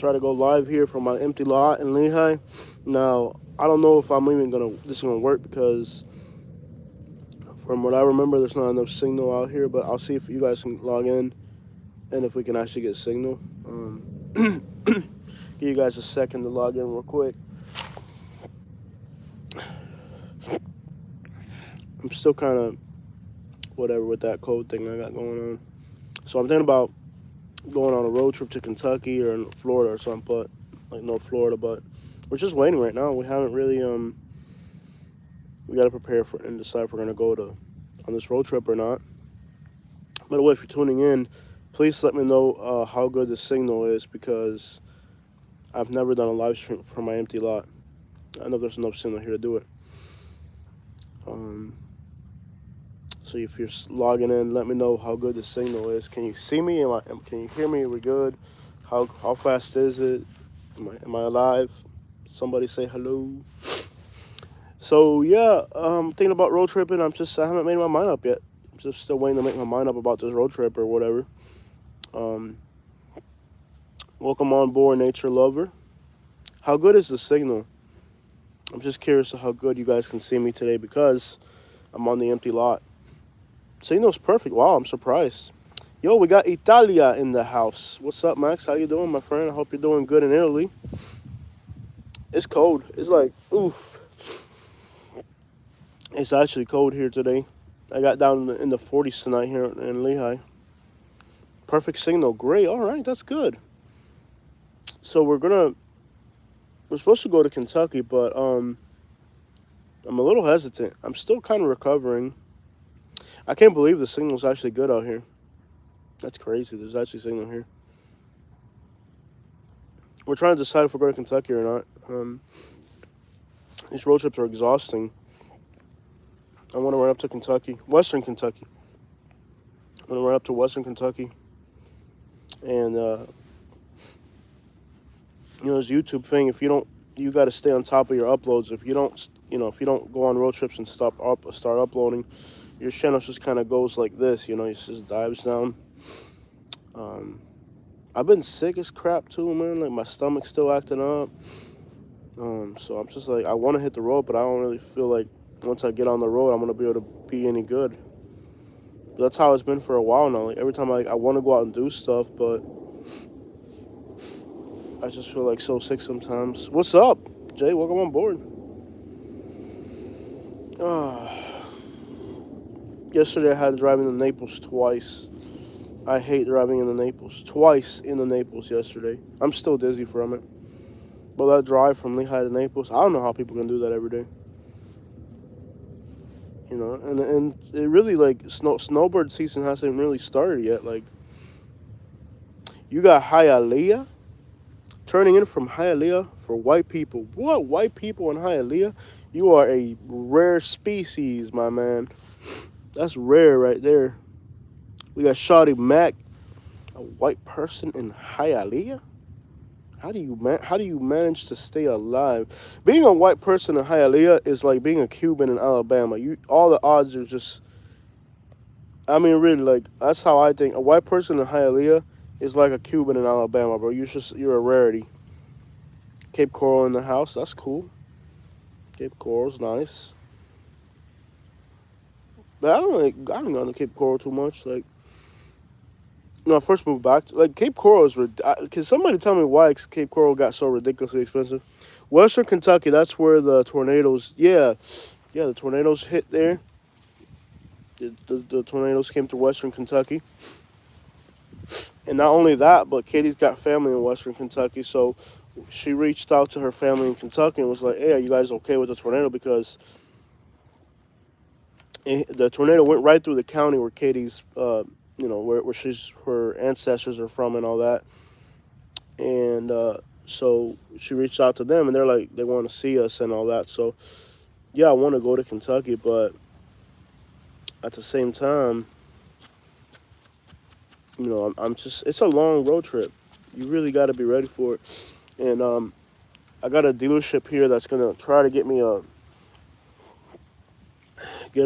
try to go live here from my empty lot in Lehigh. Now, I don't know if I'm even this is gonna work because from what I remember, there's not enough signal out here. But I'll see if you guys can log in and if we can actually get signal. Give you guys a second to log in real quick. I'm still kind of whatever with that code thing I got going on. So I'm thinking about going on a road trip to Kentucky or in Florida or something, but like North Florida. But we're just waiting right now. We haven't really we got to prepare for and decide if we're gonna go to on this road trip or not. By the way, if you're tuning in, please let me know how good the signal is because I've never done a live stream from my empty lot. I know there's enough signal here to do it. So if you're logging in, let me know how good the signal is. Can you see me? Can you hear me? Are we good? How fast is it? Am I alive? Somebody say hello. So yeah, thinking about road tripping. I haven't made my mind up yet. I'm just still waiting to make my mind up about this road trip or whatever. Welcome on board, nature lover. How good is the signal? I'm just curious how good you guys can see me today because I'm on the empty lot. Signal's perfect. Wow, I'm surprised. Yo, we got Italia in the house. What's up, Max? How you doing, my friend? I hope you're doing good in Italy. It's cold. It's like, oof. It's actually cold here today. I got down in the 40s tonight here in Lehigh. Perfect signal. Great. All right, that's good. So we're supposed to go to Kentucky, but I'm a little hesitant. I'm still kind of recovering. I can't believe the signal's actually good out here. That's crazy. There's actually signal here. We're trying to decide if we're going to Kentucky or not. These road trips are exhausting. I want to run up to Kentucky, Western Kentucky. I want to run up to Western Kentucky. And, this YouTube thing, you got to stay on top of your uploads. If you don't go on road trips and start uploading, your channel just kind of goes like this, it just dives down. I've been sick as crap too, man. Like my stomach's still acting up. So I'm just like, I want to hit the road, but I don't really feel like once I get on the road, I'm gonna be able to be any good. But that's how it's been for a while now. Like every time I want to go out and do stuff, but I just feel like so sick sometimes. What's up, Jay? Welcome on board. Yesterday I had to drive into Naples twice. I hate driving into Naples. Twice into Naples yesterday. I'm still dizzy from it. But that drive from Lehigh to Naples, I don't know how people can do that every day. And it really, like, snowbird season hasn't really started yet. Like, you got Hialeah turning in from Hialeah for white people. What? White people in Hialeah? You are a rare species, my man. That's rare right there. We got Shawty Mac, a white person in Hialeah. How do you manage to stay alive? Being a white person in Hialeah is like being a Cuban in Alabama. All the odds are just. I mean, really, like that's how I think. A white person in Hialeah is like a Cuban in Alabama, bro. You're a rarity. Cape Coral in the house. That's cool. Cape Coral's nice. But I don't go to Cape Coral too much. Like, I first moved back. Cape Coral is. Can somebody tell me why Cape Coral got so ridiculously expensive? Western Kentucky. That's where the tornadoes. Yeah, the tornadoes hit there. The tornadoes came through Western Kentucky. And not only that, but Katie's got family in Western Kentucky, so she reached out to her family in Kentucky and was like, "Hey, are you guys okay with the tornado?" Because the tornado went right through the county where Katie's, where her ancestors are from and all that. And so she reached out to them, and they're like, they want to see us and all that. So, yeah, I want to go to Kentucky, but at the same time, it's a long road trip. You really got to be ready for it. And I got a dealership here that's gonna try to get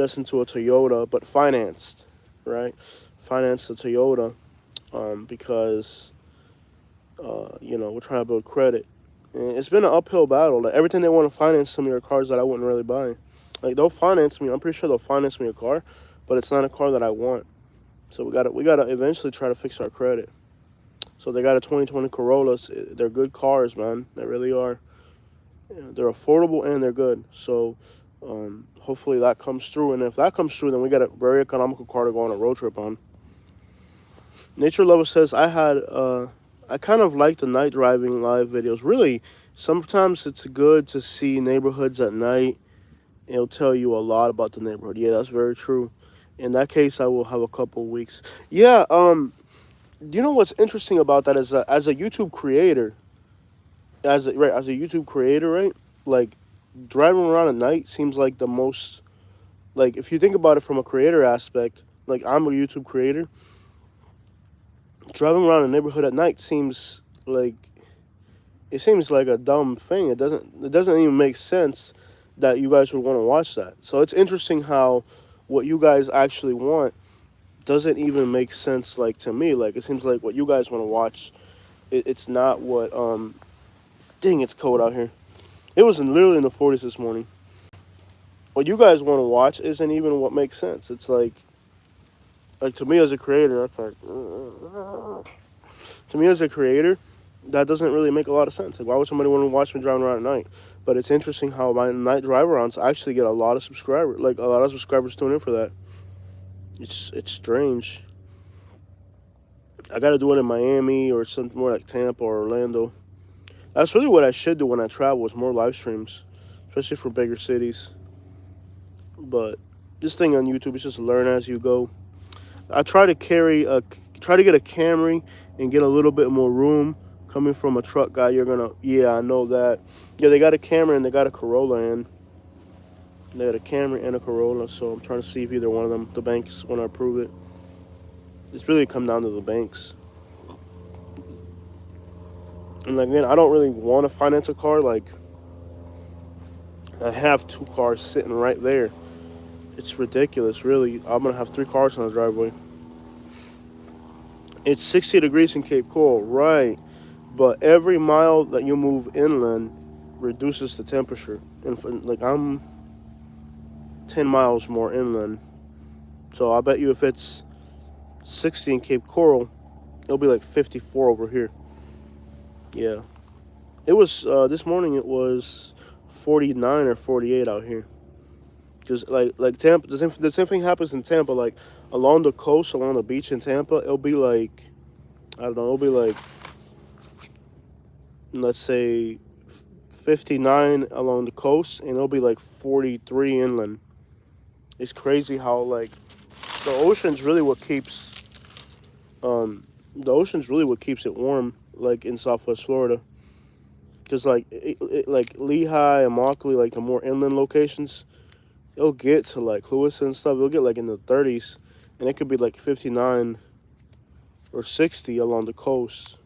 us into a Toyota, but financed, right? Finance the Toyota, because We're trying to build credit. And it's been an uphill battle. Like everything they want to finance some of your cars that I wouldn't really buy. Like they'll finance me. I'm pretty sure they'll finance me a car, but it's not a car that I want. So we gotta eventually try to fix our credit. So they got a 2020 Corollas. They're good cars, man. They really are. Yeah, they're affordable and they're good. So hopefully that comes through. And if that comes through, then we got a very economical car to go on a road trip on. Nature Lover says I kind of like the night driving live videos. Really, sometimes it's good to see neighborhoods at night. It'll tell you a lot about the neighborhood. Yeah, that's very true. In that case, I will have a couple of weeks. Yeah. You know what's interesting about that is that as a YouTube creator, as a YouTube creator, right? Like driving around at night seems like the most, like if you think about it from a creator aspect, like I'm a YouTube creator, driving around a neighborhood at night seems like a dumb thing. It doesn't even make sense that you guys would want to watch that. So it's interesting how what you guys actually want doesn't even make sense, like to me. Like it seems like what you guys want to watch, it's not what dang, it's cold out here. It was literally in the 40s this morning. What you guys want to watch isn't even what makes sense. It's like to me as a creator, to me as a creator, that doesn't really make a lot of sense. Like, why would somebody want to watch me driving around at night? But it's interesting how my night drive arounds actually get a lot of subscribers. Like, a lot of subscribers tune in for that. It's strange. I got to do it in Miami or something more like Tampa or Orlando. That's really what I should do when I travel, is more live streams, especially for bigger cities. But this thing on YouTube is just learn as you go. I try to get a Camry and get a little bit more room. Coming from a truck guy, yeah, I know that. Yeah, they got a Camry and they got a Corolla in. They got a Camry and a Corolla, so I'm trying to see if either one of them, the banks want to approve it. It's really come down to the banks. And again, I don't really want to finance a car. Like, I have 2 cars sitting right there. It's ridiculous, really. I'm going to have 3 cars on the driveway. It's 60 degrees in Cape Coral, right. But every mile that you move inland reduces the temperature. And like, I'm 10 miles more inland. So I bet you if it's 60 in Cape Coral, it'll be like 54 over here. Yeah. It was, this morning it was 49 or 48 out here. Because like Tampa, the same thing happens in Tampa. Like along the coast, along the beach in Tampa, it'll be like, I don't know, it'll be like, let's say 59 along the coast, and it'll be like 43 inland. It's crazy how like the ocean's really what keeps it warm, like in Southwest Florida. Because like like Lehigh and Immokalee, like the more inland locations, it'll get to like Lewis and stuff. It'll get like in the 30s, and it could be like 59 or 60 along the coast.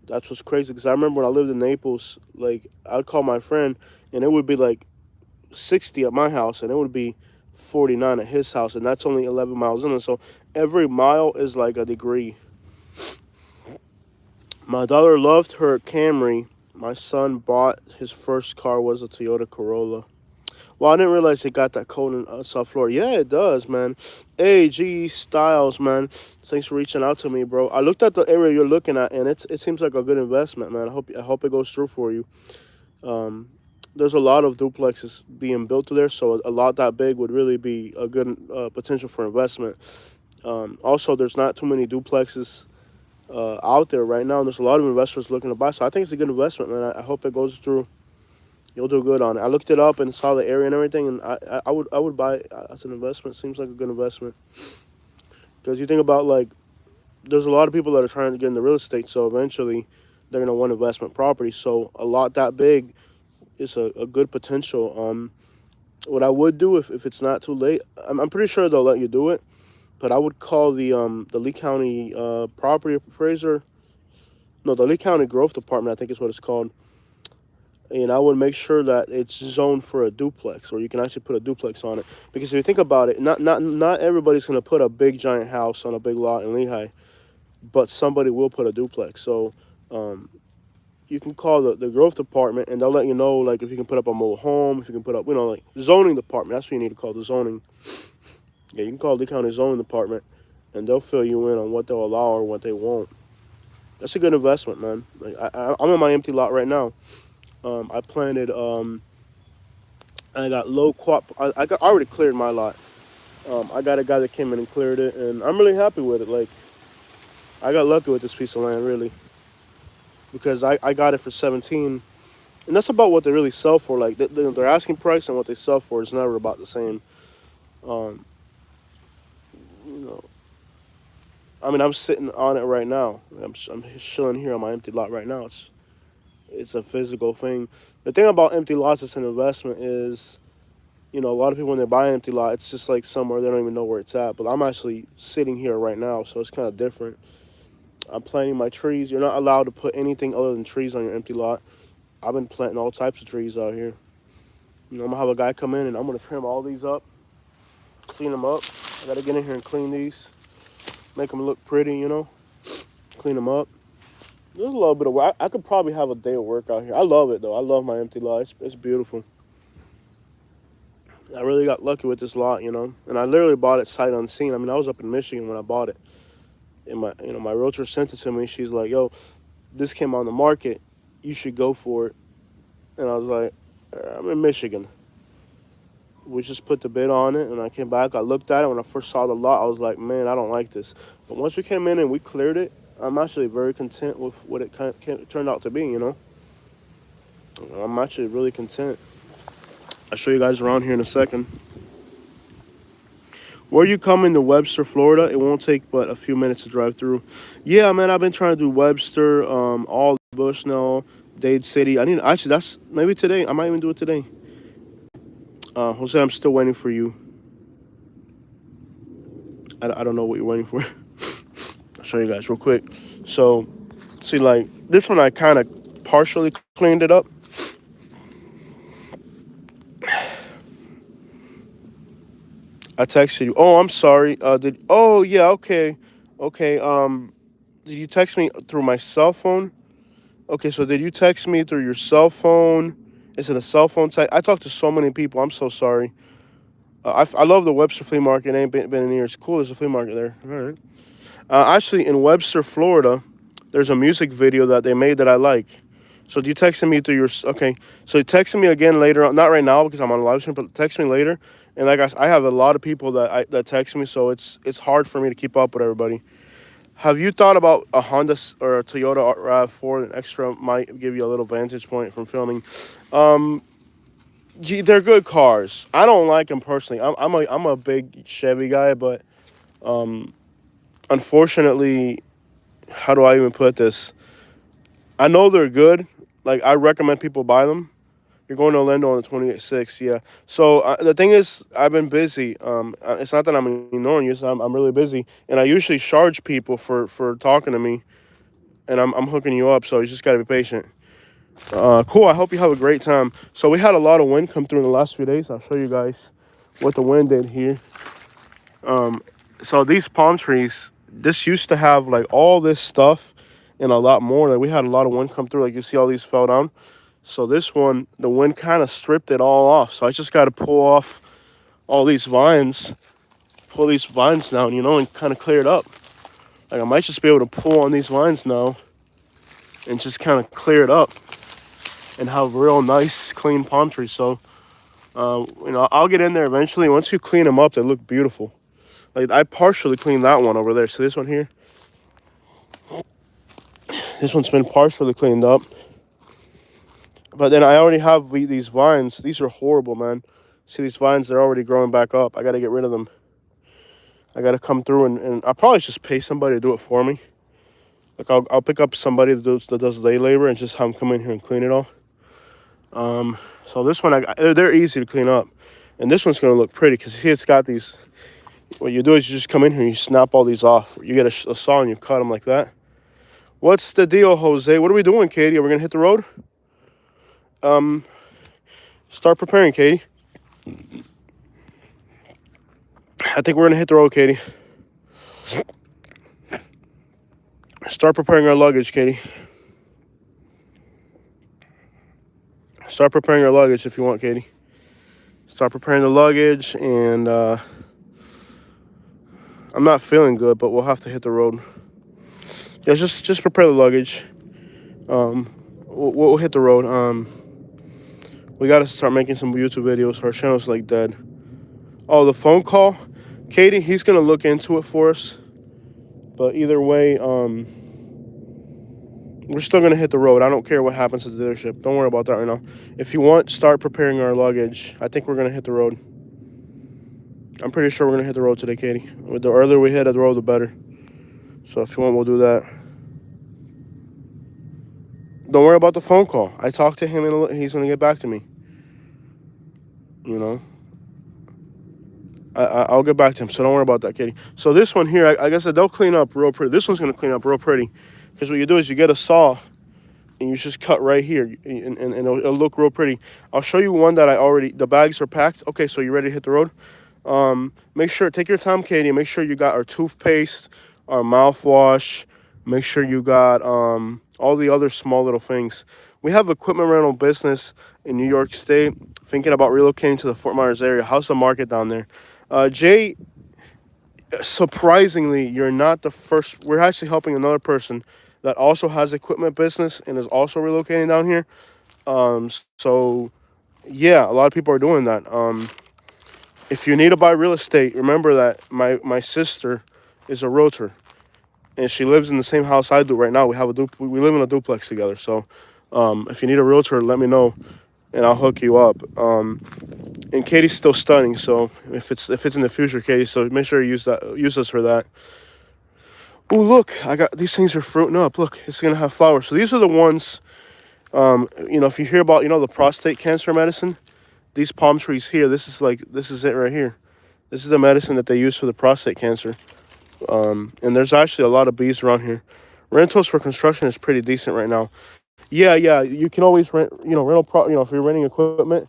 That's what's crazy. Because I remember when I lived in Naples, like I'd call my friend, and it would be like 60 at my house, and it would be 49 at his house, and that's only 11 miles in. So every mile is like a degree. My daughter loved her Camry. My son bought his first car was a Toyota Corolla. Well, I didn't realize it got that cold in South Florida. Yeah, it does, man. Hey, G Styles, man. Thanks for reaching out to me, bro. I looked at the area you're looking at, and it seems like a good investment, man. I hope it goes through for you. There's a lot of duplexes being built there, so a lot that big would really be a good potential for investment. Also, there's not too many duplexes out there right now. There's a lot of investors looking to buy, so I think it's a good investment, man. I hope it goes through. You'll do good on it. I looked it up and saw the area and everything, and I would buy it as an investment. Seems like a good investment. Because you think about, like, there's a lot of people that are trying to get into real estate, so eventually they're going to want investment property. So a lot that big is a good potential. What I would do if it's not too late, I'm pretty sure they'll let you do it, but I would call the Lee County property appraiser. No, the Lee County Growth Department, I think is what it's called. And I would make sure that it's zoned for a duplex, or you can actually put a duplex on it. Because if you think about it, not everybody's going to put a big giant house on a big lot in Lehigh. but somebody will put a duplex. So um, you can call the growth department, and they'll let you know like if you can put up a mobile home, if you can put up, like zoning department. That's what you need to call the zoning. Yeah, you can call the county zoning department, and they'll fill you in on what they'll allow or what they won't. That's a good investment, man. Like I'm in my empty lot right now. I planted. I got low quap. I already cleared my lot. I got a guy that came in and cleared it, and I'm really happy with it. Like I got lucky with this piece of land, really, because I got it for 17, and that's about what they really sell for. Like their asking price and what they sell for is never about the same. Um, you know, I mean, I'm sitting on it right now. I'm chilling here on my empty lot right now. It's a physical thing. The thing about empty lots as an investment is, a lot of people when they buy an empty lot, it's just like somewhere they don't even know where it's at. But I'm actually sitting here right now, so it's kind of different. I'm planting my trees. You're not allowed to put anything other than trees on your empty lot. I've been planting all types of trees out here. I'm gonna have a guy come in and I'm gonna trim all these up, clean them up. I gotta get in here and clean these, make them look pretty, clean them up. There's a little bit of work. I could probably have a day of work out here. I love it though. I love my empty lot. It's beautiful. I really got lucky with this lot, and I literally bought it sight unseen. I mean, I was up in Michigan when I bought it, and my realtor sent it to me. She's like, "Yo, this came on the market. You should go for it." And I was like, "I'm in Michigan." We just put the bid on it, and I came back. I looked at it. When I first saw the lot, I was like, "Man, I don't like this." But once we came in and we cleared it, I'm actually very content with what it turned out to be. I'm actually really content. I'll show you guys around here in a second. Where you coming to Webster, Florida? It won't take but a few minutes to drive through. Yeah, man, I've been trying to do Webster, all Bushnell, Dade City. I need actually that's maybe today. I might even do it today. Jose, I'm still waiting for you. I don't know what you're waiting for. I'll show you guys real quick. So, see, like this one, I kind of partially cleaned it up. I texted you. Oh, I'm sorry. Oh yeah, okay, okay. Did you text me through my cell phone? Okay, so did you text me through your cell phone? Is it a cell phone text? I talked to so many people. I'm so sorry. I love the Webster flea market. It ain't been in years. Cool, there's a flea market there. All right. Actually, in Webster, Florida, there's a music video that they made that I like. So you texting me through your okay? So you texting me again later on, not right now because I'm on a live stream, but text me later. And like I have a lot of people that text me, so it's hard for me to keep up with everybody. Have you thought about a Honda or a Toyota RAV4? An extra might give you a little vantage point from filming. Um, they're good cars. I don't like them personally. I'm a big Chevy guy, but unfortunately, how do I even put this? I know they're good. Like I recommend people buy them. You're going to Orlando on the 28th, yeah. So the thing is, I've been busy. It's not that I'm ignoring you. I'm really busy, and I usually charge people for talking to me, and I'm hooking you up. So you just gotta be patient. Cool. I hope you have a great time. So we had a lot of wind come through in the last few days. I'll show you guys what the wind did here. So these palm trees, this used to have like all this stuff and a lot more. Like we had a lot of wind come through. Like you see, all these fell down. So this one, the wind kind of stripped it all off. So I just got to pull off all these vines, pull these vines down, and kind of clear it up. Like I might just be able to pull on these vines now and just kind of clear it up and have real nice, clean palm trees. So, I'll get in there eventually. Once you clean them up, they look beautiful. Like I partially cleaned that one over there. So this one here, this one's been partially cleaned up. But then I already have these vines. These are horrible, man. See these vines, they're already growing back up. I got to get rid of them. I got to come through and I'll probably just pay somebody to do it for me. Like I'll pick up somebody that does day labor and just have them come in here and clean it all. So this one, they're easy to clean up. And this one's going to look pretty because see it's got these. What you do is you just come in here and you snap all these off. You get a saw and you cut them like that. What's the deal, Jose? What are we doing, Katie? Are we going to hit the road? Start preparing, Katie. I think we're going to hit the road, Katie. Start preparing our luggage, Katie. Start preparing our luggage if you want, Katie. Start preparing the luggage, and I'm not feeling good, but we'll have to hit the road. Yeah, just prepare the luggage. We'll hit the road. We gotta start making some YouTube videos. Our channel's like dead. Oh, the phone call, Katie. He's gonna look into it for us. But either way, we're still gonna hit the road. I don't care what happens to the dealership. Don't worry about that right now. If you want, start preparing our luggage. I think we're gonna hit the road. I'm pretty sure we're gonna hit the road today, Katie. The earlier we hit the road, the better. So if you want, we'll do that. Don't worry about the phone call. I talked to him, and he's gonna get back to me. You know, I'll get back to him. So don't worry about that, Katie. So this one here, I guess they'll clean up real pretty. This one's gonna clean up real pretty, because what you do is you get a saw, and you just cut right here, and it'll look real pretty. I'll show you one that the bags are packed. Okay, so you ready to hit the road? Make sure, take your time, Katie. Make sure you got our toothpaste, our mouthwash. Make sure you got all the other small little things. We have equipment rental business in New York State. Thinking about relocating to the Fort Myers area. How's the market down there? Jay, surprisingly, you're not the first. We're actually helping another person that also has equipment business and is also relocating down here. So yeah, a lot of people are doing that. If you need to buy real estate, remember that my sister is a realtor, and she lives in the same house I do right now. We live in a duplex together. So if you need a realtor, let me know, and I'll hook you up. And Katie's still studying, so if it's in the future, Katie, so make sure you use us for that. Oh, look, I got these things are fruiting up. Look, it's gonna have flowers. So these are the ones. If you hear about the prostate cancer medicine, these palm trees here, this is it right here. This is the medicine that they use for the prostate cancer. And there's actually a lot of bees around here. Rentals for construction is pretty decent right now. Yeah, you can always rent, if you're renting equipment,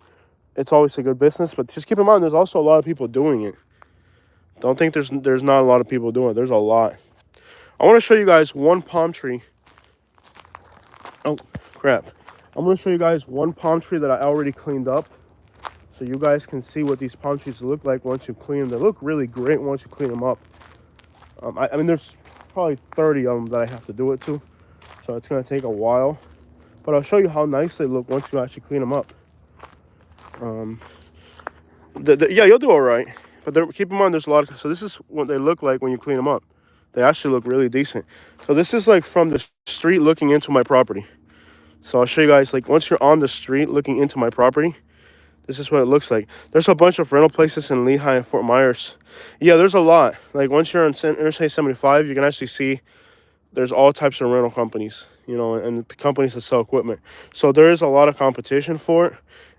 it's always a good business. But just keep in mind, there's also a lot of people doing it. Don't think there's not a lot of people doing it. There's a lot. I want to show you guys one palm tree. Oh, crap. I'm going to show you guys one palm tree that I already cleaned up, so you guys can see what these palm trees look like once you clean them. They look really great once you clean them up. I mean, there's probably 30 of them that I have to do it to, so it's going to take a while. But I'll show you how nice they look once you actually clean them up. Yeah, you'll do all right. But keep in mind, there's a lot of... So this is what they look like when you clean them up. They actually look really decent. So this is like from the street looking into my property. So I'll show you guys, like, once you're on the street looking into my property, this is what it looks like. There's a bunch of rental places in Lehigh and Fort Myers. Yeah, there's a lot. Like, once you're on Interstate 75, you can actually see there's all types of rental companies, and companies that sell equipment. So there is a lot of competition for it.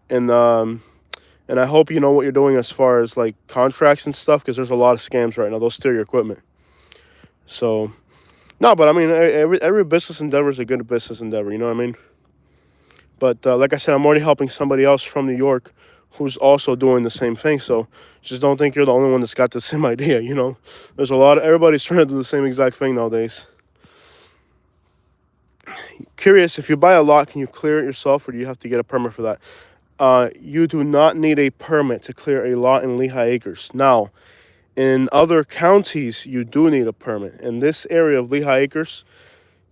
And I hope you know what you're doing as far as, like, contracts and stuff, because there's a lot of scams right now. They'll steal your equipment. So, no, but I mean, every business endeavor is a good business endeavor, you know what I mean? But like I said, I'm already helping somebody else from New York who's also doing the same thing. So just don't think you're the only one that's got the same idea, There's everybody's trying to do the same exact thing nowadays. Curious, if you buy a lot, can you clear it yourself, or do you have to get a permit for that? You do not need a permit to clear a lot in Lehigh Acres. Now, in other counties, you do need a permit. In this area of Lehigh Acres,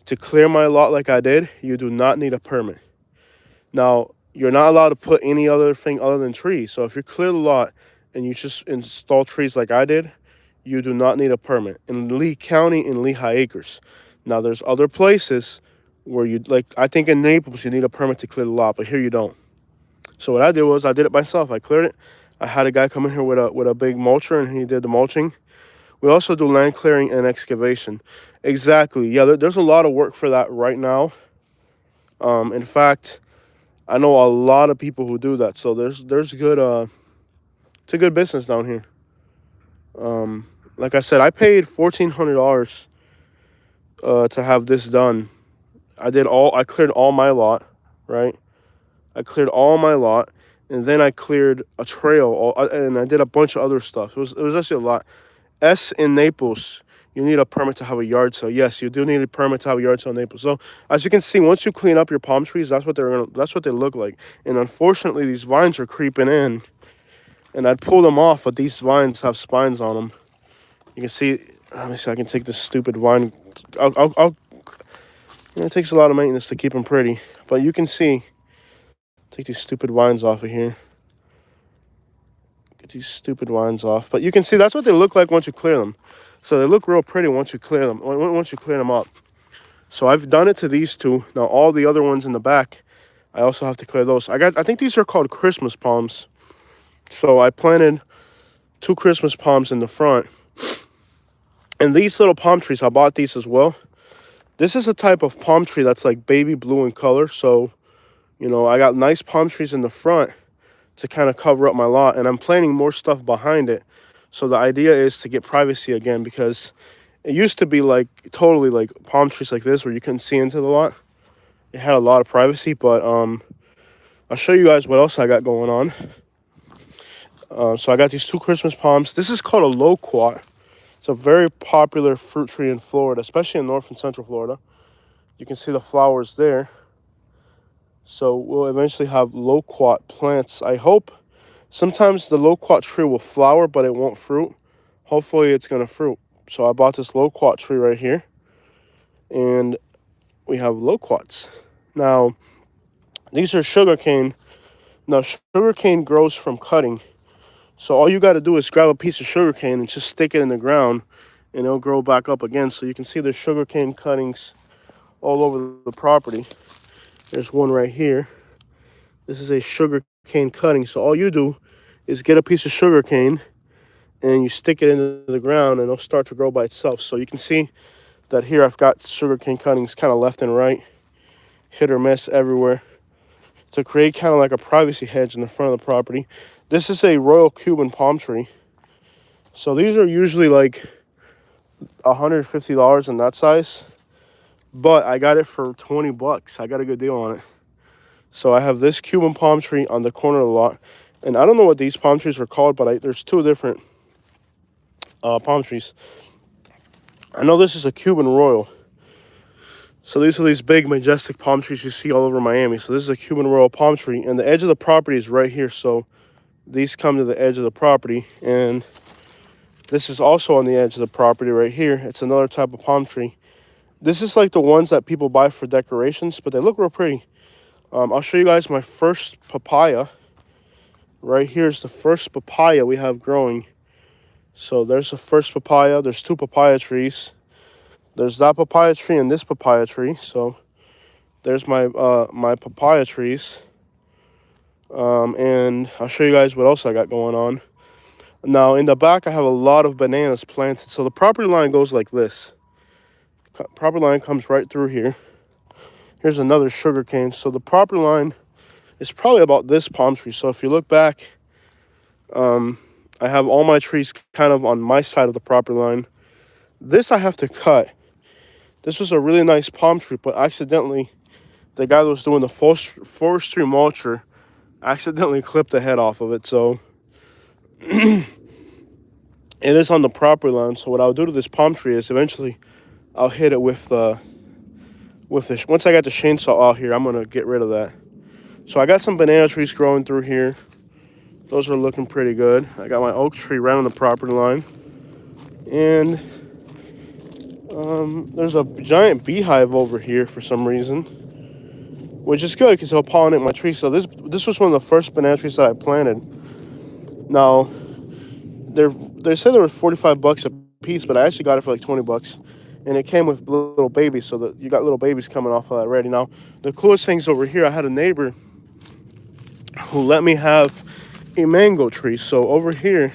to clear my lot like I did, you do not need a permit. Now, you're not allowed to put any other thing other than trees. So if you clear the lot and you just install trees like I did, you do not need a permit. In Lee County, in Lehigh Acres. Now, there's other places where I think in Naples, you need a permit to clear the lot, but here you don't. So what I did was I did it myself. I cleared it. I had a guy come in here with a big mulcher, and he did the mulching. We also do land clearing and excavation. Exactly. Yeah, there's a lot of work for that right now. In fact, I know a lot of people who do that. So there's good, it's a good business down here. Like I said, I paid $1,400 to have this done. I cleared all my lot, right? I cleared all my lot, and then I cleared a trail, and I did a bunch of other stuff. It was actually a lot. S in Naples. You need a permit to have a yard sale. Yes, you do need a permit to have a yard sale in Naples. So as you can see, once you clean up your palm trees, that's what they look like. And unfortunately, these vines are creeping in, and I'd pull them off, but these vines have spines on them. You can see. Let me see. I can take this stupid vine. I'll it takes a lot of maintenance to keep them pretty, but you can see. Take these stupid vines off of here. Get these stupid vines off. But you can see that's what they look like once you clear them. So they look real pretty once you clear them. Once you clear them up. So I've done it to these two. Now all the other ones in the back, I also have to clear those. I think these are called Christmas palms. So I planted 2 Christmas palms in the front. And these little palm trees, I bought these as well. This is a type of palm tree that's like baby blue in color. So, I got nice palm trees in the front to kind of cover up my lot, and I'm planting more stuff behind it. So the idea is to get privacy again, because it used to be like totally like palm trees like this where you couldn't see into the lot. It had a lot of privacy, but I'll show you guys what else I got going on. So I got these 2 Christmas palms. This is called a loquat. It's a very popular fruit tree in Florida, especially in North and Central Florida. You can see the flowers there. So we'll eventually have loquat plants. I hope sometimes the loquat tree will flower, but it won't fruit. Hopefully it's going to fruit. So I bought this loquat tree right here. And we have loquats. Now, these are sugarcane. Now, sugarcane grows from cutting. So all you got to do is grab a piece of sugarcane and just stick it in the ground, and it'll grow back up again. So you can see there's sugarcane cuttings all over the property. There's one right here. This is a sugar cane cutting. So all you do is get a piece of sugar cane and you stick it into the ground, and it'll start to grow by itself. So you can see that here I've got sugar cane cuttings kind of left and right, hit or miss everywhere, to create kind of like a privacy hedge in the front of the property. This is a Royal Cuban palm tree. So these are usually like $150 in that size. But I got it for 20 bucks. I got a good deal on it. So I have this Cuban palm tree on the corner of the lot. And I don't know what these palm trees are called, but there's 2 different palm trees. I know this is a Cuban Royal. So these are these big, majestic palm trees you see all over Miami. So this is a Cuban Royal palm tree. And the edge of the property is right here. So these come to the edge of the property. And this is also on the edge of the property right here. It's another type of palm tree. This is like the ones that people buy for decorations, but they look real pretty. I'll show you guys my first papaya. Right here's the first papaya we have growing. So there's the first papaya. There's 2 papaya trees. There's that papaya tree and this papaya tree. So there's my my papaya trees. And I'll show you guys what else I got going on. Now in the back I have a lot of bananas planted. So the property line goes like this. Property line comes right through here. Here's another sugar cane. So the property line is probably about this palm tree. So if you look back, I have all my trees kind of on my side of the property line. This I have to cut. This was a really nice palm tree, but accidentally, the guy that was doing the forestry mulcher accidentally clipped the head off of it. So it is on the property line. So what I'll do to this palm tree is eventually I'll hit it with this. Once I got the chainsaw out here, I'm gonna get rid of that. So I got some banana trees growing through here. Those are looking pretty good. I got my oak tree right on the property line, and there's a giant beehive over here for some reason, which is good because it'll pollinate my tree. So this was one of the first banana trees that I planted. Now they said there was 45 bucks a piece, but I actually got it for like 20 bucks. And it came with little babies, so that you got little babies coming off of that already. Now, the coolest thing's over here. I had a neighbor who let me have a mango tree. So over here,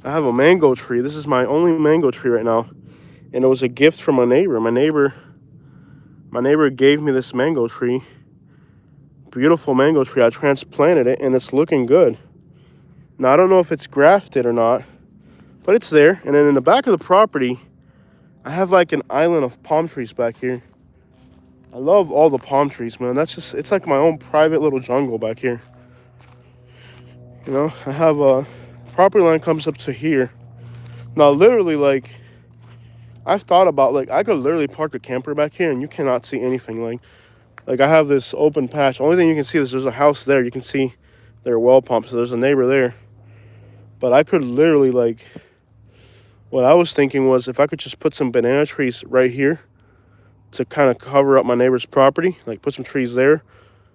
I have a mango tree. This is my only mango tree right now. And it was a gift from a neighbor. My neighbor gave me this mango tree. Beautiful mango tree. I transplanted it, and it's looking good. Now, I don't know if it's grafted or not, but it's there. And then in the back of the property, I have like an island of palm trees back here. I love all the palm trees, man. It's like my own private little jungle back here. I have a property line comes up to here. Now, literally, like, I've thought about, like, I could literally park a camper back here and you cannot see anything. Like I have this open patch. Only thing you can see is there's a house there. You can see their well pump, so there's a neighbor there. But I could literally, like, what I was thinking was if I could just put some banana trees right here to kind of cover up my neighbor's property, like put some trees there.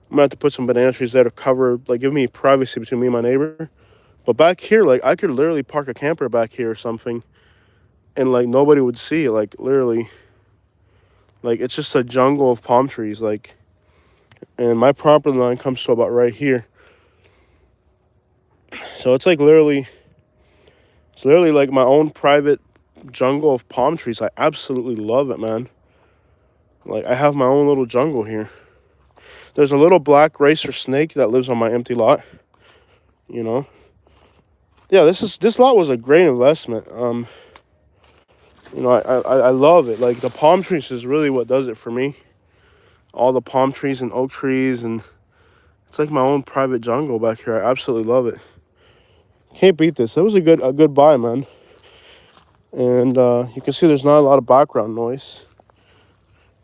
I'm gonna have to put some banana trees there to cover, like, give me privacy between me and my neighbor. But back here, like, I could literally park a camper back here or something, and like nobody would see it. Like, literally, like, it's just a jungle of palm trees, like, and my property line comes to about right here. So it's like literally, it's literally like my own private jungle of palm trees. I absolutely love it, man. Like, I have my own little jungle here. There's a little black racer snake that lives on my empty lot. You know. Yeah, this lot was a great investment. You know, I love it. Like, the palm trees is really what does it for me. All the palm trees and oak trees, and it's like my own private jungle back here. I absolutely love it. Can't beat this. It was a good buy, man. And you can see there's not a lot of background noise.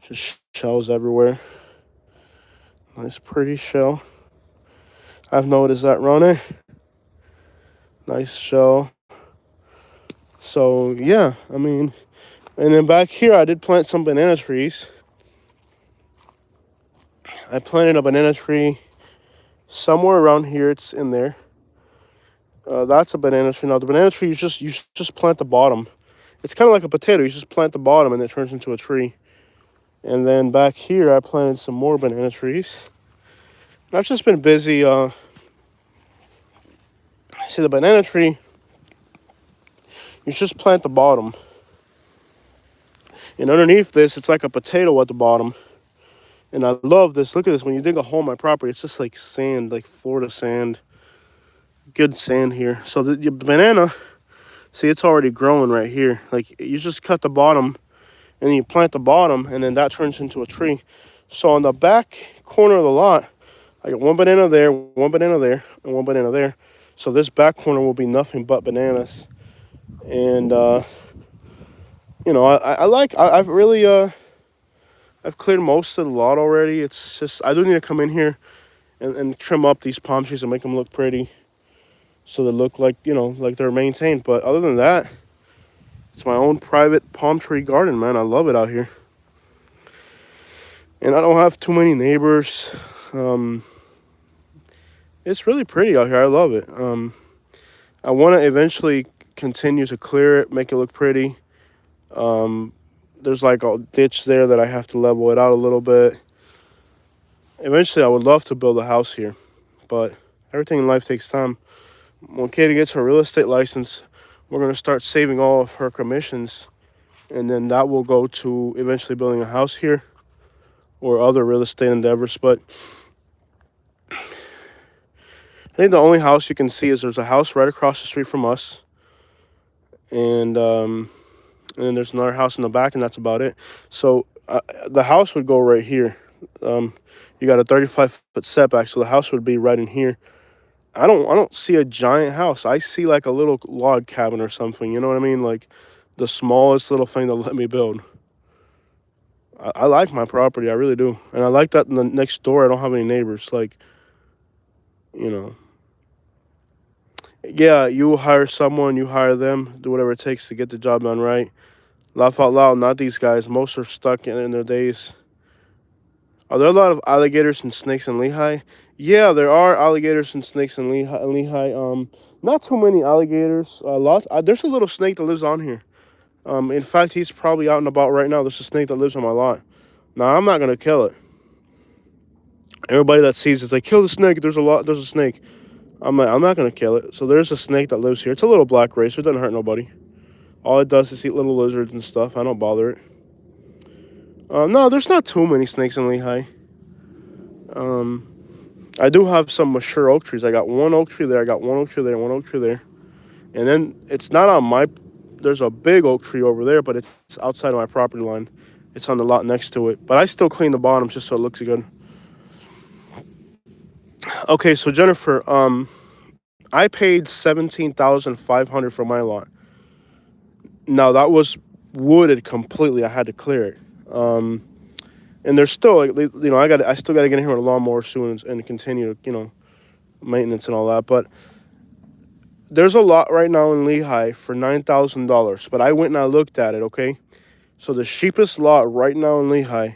Just shells everywhere. Nice pretty shell. I've noticed that, Ronnie. Nice shell. So yeah, I mean, and then back here I did plant some banana trees. I planted a banana tree somewhere around here. It's in there. That's a banana tree. Now the banana tree, you just plant the bottom. It's kind of like a potato. You just plant the bottom and it turns into a tree. And then back here I planted some more banana trees. And I've just been busy. See, the banana tree, you just plant the bottom. And underneath this, it's like a potato at the bottom. And I love this. Look at this. When you dig a hole in my property, it's just like sand, like Florida sand. Good sand here. So the banana, see, it's already growing right here. Like, you just cut the bottom, and then you plant the bottom, and then that turns into a tree. So on the back corner of the lot, I got one banana there, one banana there, and one banana there. So this back corner will be nothing but bananas. And, you know, I've really, I've cleared most of the lot already. It's just, I do need to come in here and trim up these palm trees and make them look pretty. So they look like, you know, like they're maintained. But other than that, it's my own private palm tree garden, man. I love it out here. And I don't have too many neighbors. It's really pretty out here. I love it. I want to eventually continue to clear it, make it look pretty. There's like a ditch there that I have to level it out a little bit. Eventually, I would love to build a house here, but everything in life takes time. When Katie gets her real estate license, we're going to start saving all of her commissions, and then that will go to eventually building a house here or other real estate endeavors. But I think the only house you can see is there's a house right across the street from us, and then there's another house in the back, and that's about it. So the house would go right here. You got a 35-foot setback, so the house would be right in here. I don't see a giant house. I see like a little log cabin or something. You know what I mean? Like the smallest little thing they'll let me build. I like my property. I really do, and I like that in the next door I don't have any neighbors. Like, you know. Yeah, you hire someone, you hire them, do whatever it takes to get the job done right. Laugh out loud, not these guys. Most are stuck in their days. Are there a lot of alligators and snakes in Lehigh? Yeah, there are alligators and snakes in Lehigh. Not too many alligators. There's a little snake that lives on here. In fact, he's probably out and about right now. There's a snake that lives on my lot. Now, I'm not gonna kill it. Everybody that sees it's like, kill the snake. There's a snake. I'm not gonna kill it. So there's a snake that lives here. It's a little black racer. It doesn't hurt nobody. All it does is eat little lizards and stuff. I don't bother it. No, there's not too many snakes in Lehigh. I do have some mature oak trees. I got one oak tree there. I got one oak tree there. One oak tree there. And then it's not on my. There's a big oak tree over there, but it's outside of my property line. It's on the lot next to it. But I still clean the bottoms just so it looks good. Okay, so Jennifer, I paid $17,500 for my lot. Now that was wooded completely. I had to clear it. And there's still, like, I still got to get in here with a lawnmower soon and continue, maintenance and all that. But there's a lot right now in Lehigh for $9,000. But I went and I looked at it. Okay, so the cheapest lot right now in Lehigh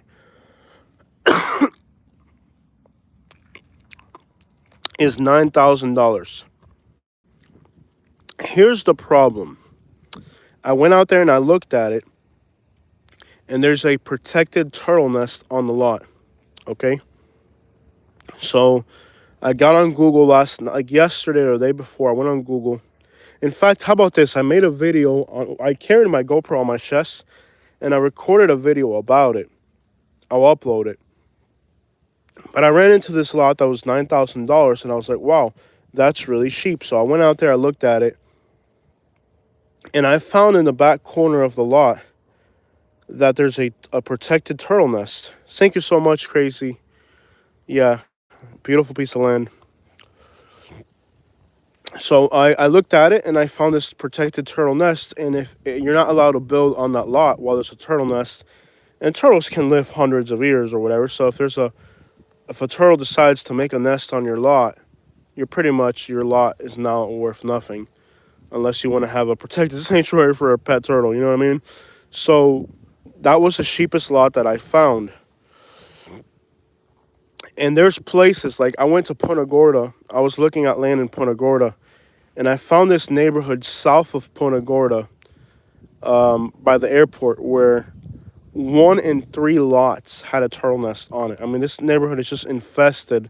is $9,000. Here's the problem. I went out there and I looked at it, and there's a protected turtle nest on the lot. Okay, so I got on Google like yesterday or the day before. I went on Google. In fact, how about this? I made a video. I carried my GoPro on my chest, and I recorded a video about it. I'll upload it. But I ran into this lot that was $9,000, and I was like, wow, that's really cheap. So I went out there, I looked at it, and I found in the back corner of the lot that there's a protected turtle nest. Thank you so much, Crazy. Yeah, beautiful piece of land. So I looked at it and I found this protected turtle nest. And if you're not allowed to build on that lot while there's a turtle nest, and turtles can live hundreds of years or whatever. So if a turtle decides to make a nest on your lot, your lot is now worth nothing, unless you want to have a protected sanctuary for a pet turtle. You know what I mean? So that was the cheapest lot that I found. And there's places like I went to Punta Gorda. I was looking at land in Punta Gorda, and I found this neighborhood south of Punta Gorda, by the airport, where 1 in 3 lots had a turtle nest on it. I mean, this neighborhood is just infested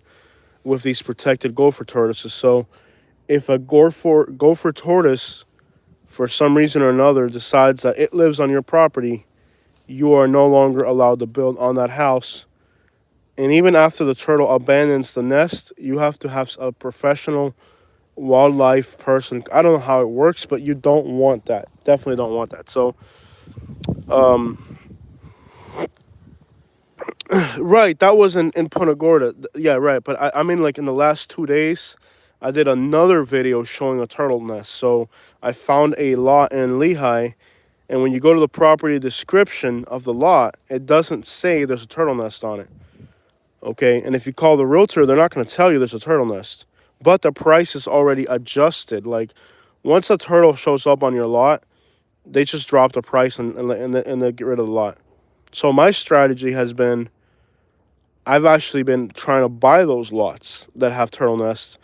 with these protected gopher tortoises. So if a gopher tortoise, for some reason or another, decides that it lives on your property, you are no longer allowed to build on that house. And even after the turtle abandons the nest, you have to have a professional wildlife person. I don't know how it works, but you don't want that. Definitely don't want that. So, right, that was in Punta Gorda. Yeah, right. But I mean, like in the last 2 days, I did another video showing a turtle nest. So I found a lot in Lehigh, and when you go to the property description of the lot, it doesn't say there's a turtle nest on it. Okay, and if you call the realtor, they're not going to tell you there's a turtle nest. But the price is already adjusted. Like, once a turtle shows up on your lot, they just drop the price and they get rid of the lot. So my strategy has been, I've actually been trying to buy those lots that have turtle nests.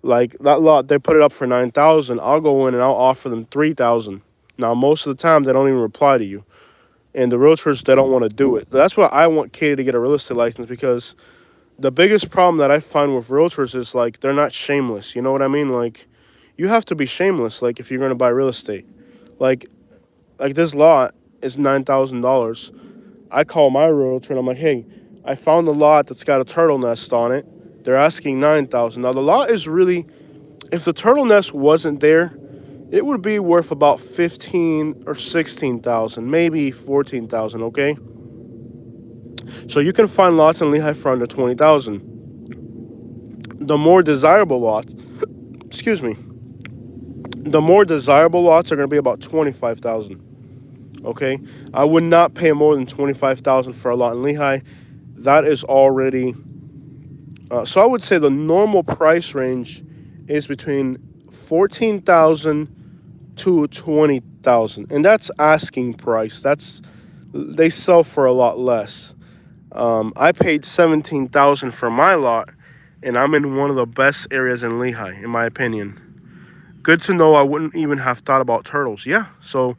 Like that lot, they put it up for $9,000. I'll go in and I'll offer them $3,000. Now most of the time they don't even reply to you, and the realtors, they don't want to do it. That's why I want Katie to get a real estate license, because the biggest problem that I find with realtors is like they're not shameless. You know what I mean? Like, you have to be shameless. Like, if you're gonna buy real estate, like this lot is $9,000. I call my realtor and I'm like, hey, I found a lot that's got a turtle nest on it. They're asking $9,000. Now the lot is really, if the turtle nest wasn't there, it would be worth about 15 or 16,000, maybe 14,000. Okay, so you can find lots in Lehigh for under 20,000. The more desirable lots, excuse me, the more desirable lots are going to be about 25,000. Okay, I would not pay more than 25,000 for a lot in Lehigh. That is already. So I would say the normal price range is between 14,000 to 20,000, and that's asking price. They sell for a lot less. I paid 17,000 for my lot, and I'm in one of the best areas in Lehigh, in my opinion. Good to know. I wouldn't even have thought about turtles. Yeah, so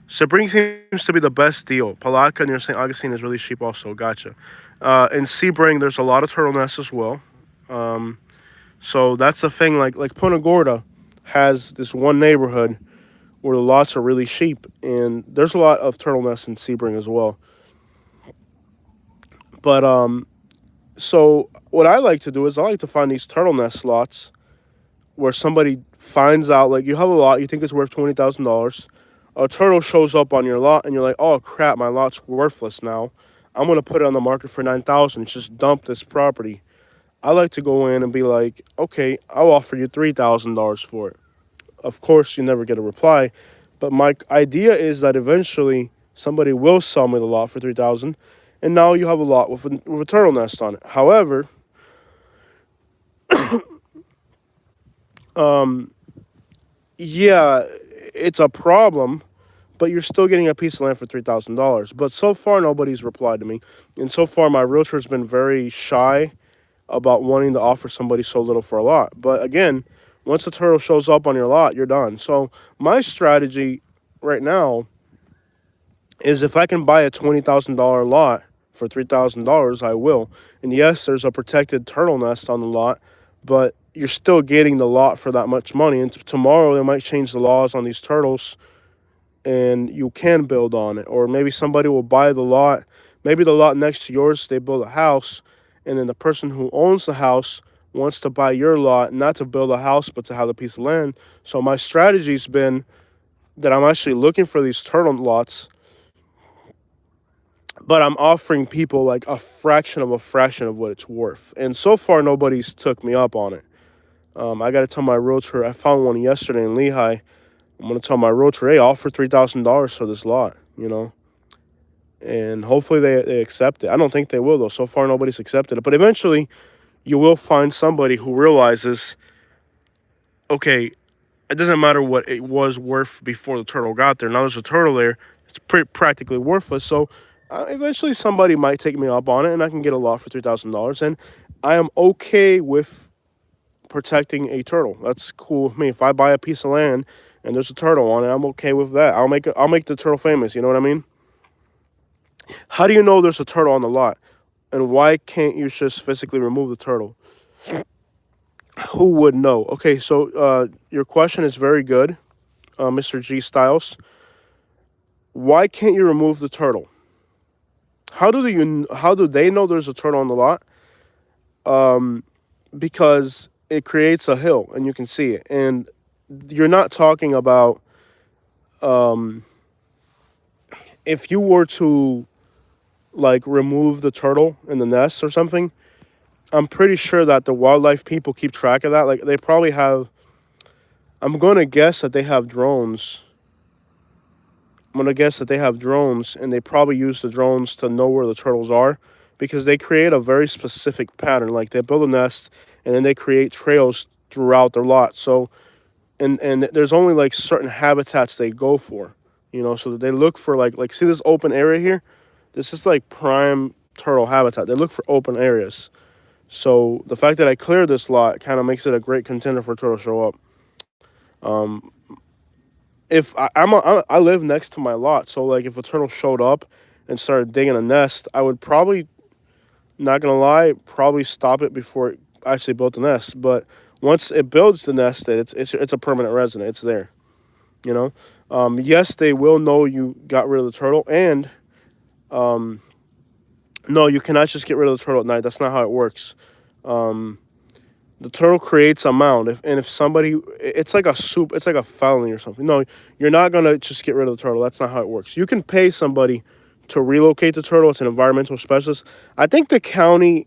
Sebring seems to be the best deal. Palatka near St. Augustine is really cheap also. Gotcha. In Sebring, there's a lot of turtle nests as well. So that's the thing. Like Punta Gorda has this one neighborhood where the lots are really cheap, and there's a lot of turtle nests in Sebring as well. But so what I like to do is I like to find these turtle nest lots where somebody finds out, like, you have a lot, you think it's worth $20,000. A turtle shows up on your lot, and you're like, oh crap, my lot's worthless now. I'm gonna put it on the market for $9,000. Just dump this property. I like to go in and be like, okay, I'll offer you $3,000 for it. Of course, you never get a reply, But my idea is that eventually somebody will sell me the lot for 3,000, and now you have a lot with a turtle nest on it. However, yeah, it's a problem, but you're still getting a piece of land for $3,000. But so far, nobody's replied to me, and so far, my realtor's been very shy about wanting to offer somebody so little for a lot. But again, once the turtle shows up on your lot, you're done. So my strategy right now is if I can buy a $20,000 lot for $3,000, I will. And yes, there's a protected turtle nest on the lot, but you're still getting the lot for that much money. And tomorrow they might change the laws on these turtles, and you can build on it. Or maybe somebody will buy the lot. Maybe the lot next to yours, they build a house, and then the person who owns the house wants to buy your lot, not to build a house, but to have a piece of land. So my strategy's been that I'm actually looking for these turtle lots, but I'm offering people like a fraction of what it's worth. And so far, nobody's took me up on it. I got to tell my realtor, I found one yesterday in Lehigh. I'm going to tell my realtor, hey, offer $3,000 for this lot, and hopefully they accept it. I don't think they will, though. So far, nobody's accepted it. But eventually, you will find somebody who realizes, okay, it doesn't matter what it was worth before the turtle got there. Now there's a turtle there. It's practically worthless. So eventually somebody might take me up on it, and I can get a lot for $3,000. And I am okay with protecting a turtle. That's cool with me. If I buy a piece of land and there's a turtle on it, I'm okay with that. I'll make the turtle famous. You know what I mean? How do you know there's a turtle on the lot? And why can't you just physically remove the turtle? Who would know? Okay, so your question is very good, Mr. G Styles. Why can't you remove the turtle? How do they know there's a turtle on the lot? Because it creates a hill and you can see it. And you're not talking about if you were to like remove the turtle in the nest or something. I'm pretty sure that the wildlife people keep track of that. Like they probably have. I'm gonna guess that they have drones. I'm gonna guess that they have drones, and they probably use the drones to know where the turtles are, because they create a very specific pattern. Like they build a nest, and then they create trails throughout their lot. So, and there's only like certain habitats they go for, So they look for like see this open area here. This is like prime turtle habitat. They look for open areas. So the fact that I cleared this lot kind of makes it a great contender for a turtle to show up. If I live next to my lot, so like if a turtle showed up and started digging a nest, I would probably, not gonna lie, probably stop it before it actually built the nest. But once it builds the nest, it's a permanent resident. It's there, you know. Yes, they will know you got rid of the turtle, and no, you cannot just get rid of the turtle at night. That's not how it works. The turtle creates a mound. If somebody, it's like a soup, it's like a felony or something. No, you're not gonna just get rid of the turtle. That's not how it works. You can pay somebody to relocate the turtle. It's an environmental specialist. I think the county,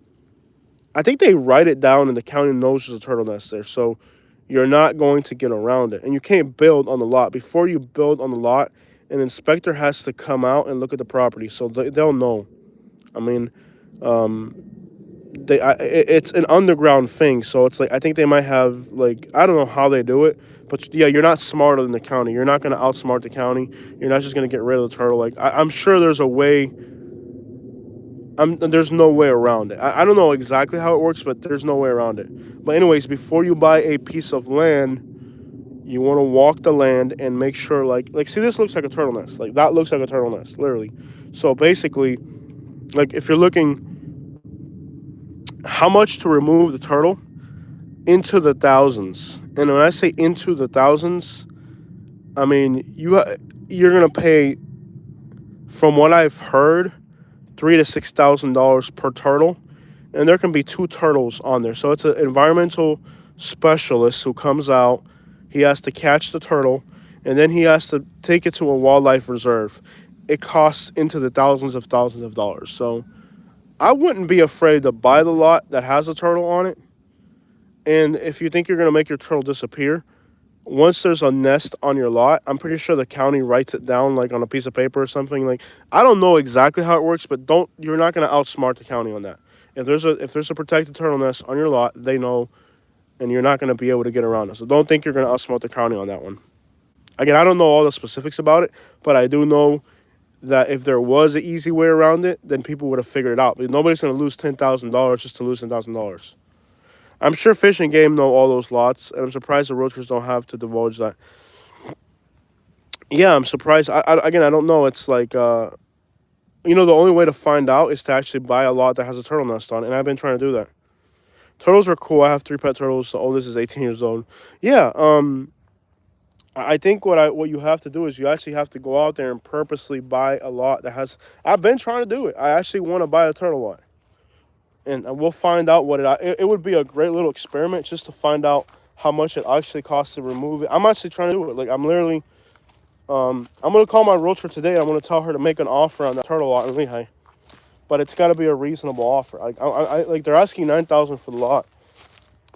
I think they write it down, and the county knows there's a turtle nest there. So you're not going to get around it, and you can't build on the lot. Before you build on the lot, an inspector has to come out and look at the property, so they'll know. I mean, it's an underground thing, so it's like I think they might have like I don't know how they do it, but yeah, you're not smarter than the county. You're not going to outsmart the county. You're not just going to get rid of the turtle. Like I'm sure there's a way. There's no way around it. I don't know exactly how it works, but there's no way around it. But anyways, before you buy a piece of land, you want to walk the land and make sure like see, this looks like a turtle nest. Like that looks like a turtle nest, literally. So basically, like if you're looking how much to remove the turtle, into the thousands. And when I say into the thousands, I mean you're gonna pay, from what I've heard, $3,000 to $6,000 per turtle, and there can be two turtles on there. So it's an environmental specialist who comes out. He has to catch the turtle, and then he has to take it to a wildlife reserve. It costs into the thousands of dollars. So I wouldn't be afraid to buy the lot that has a turtle on it. And if you think you're going to make your turtle disappear, once there's a nest on your lot, I'm pretty sure the county writes it down like on a piece of paper or something. Like I don't know exactly how it works, but don't you're not gonna outsmart the county on that. If there's a protected turtle nest on your lot, they know, and you're not gonna be able to get around it. So don't think you're gonna outsmart the county on that one. Again, I don't know all the specifics about it, but I do know that if there was an easy way around it, then people would have figured it out. But nobody's gonna lose $10,000 just to lose $10,000. I'm sure Fish and Game know all those lots, and I'm surprised the realtors don't have to divulge that. Yeah, I'm surprised. Again, I don't know. It's like, the only way to find out is to actually buy a lot that has a turtle nest on it, and I've been trying to do that. Turtles are cool. I have three pet turtles. The oldest is 18 years old. Yeah, I think what you have to do is you actually have to go out there and purposely buy a lot that has. I've been trying to do it. I actually want to buy a turtle lot, and we'll find out what it would be a great little experiment just to find out how much it actually costs to remove it. I'm actually trying to do it. Like I'm literally, I'm gonna call my realtor today. I'm gonna tell her to make an offer on that turtle lot in Lehigh, but it's got to be a reasonable offer. Like like they're asking 9,000 for the lot,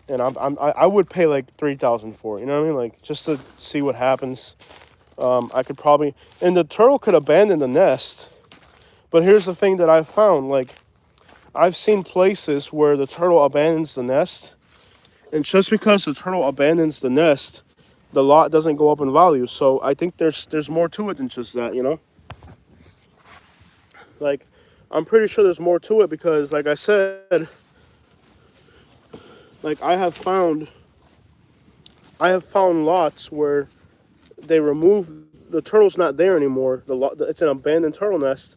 and I would pay like 3,000 for it. You know what I mean? Like just to see what happens. I could probably, and the turtle could abandon the nest. But here's the thing that I've found. Like I've seen places where the turtle abandons the nest, and just because the turtle abandons the nest, the lot doesn't go up in value. So I think there's more to it than just that. Like I'm pretty sure there's more to it because, like I said, like I have found lots where they remove the turtle's not there anymore. The lot, it's an abandoned turtle nest,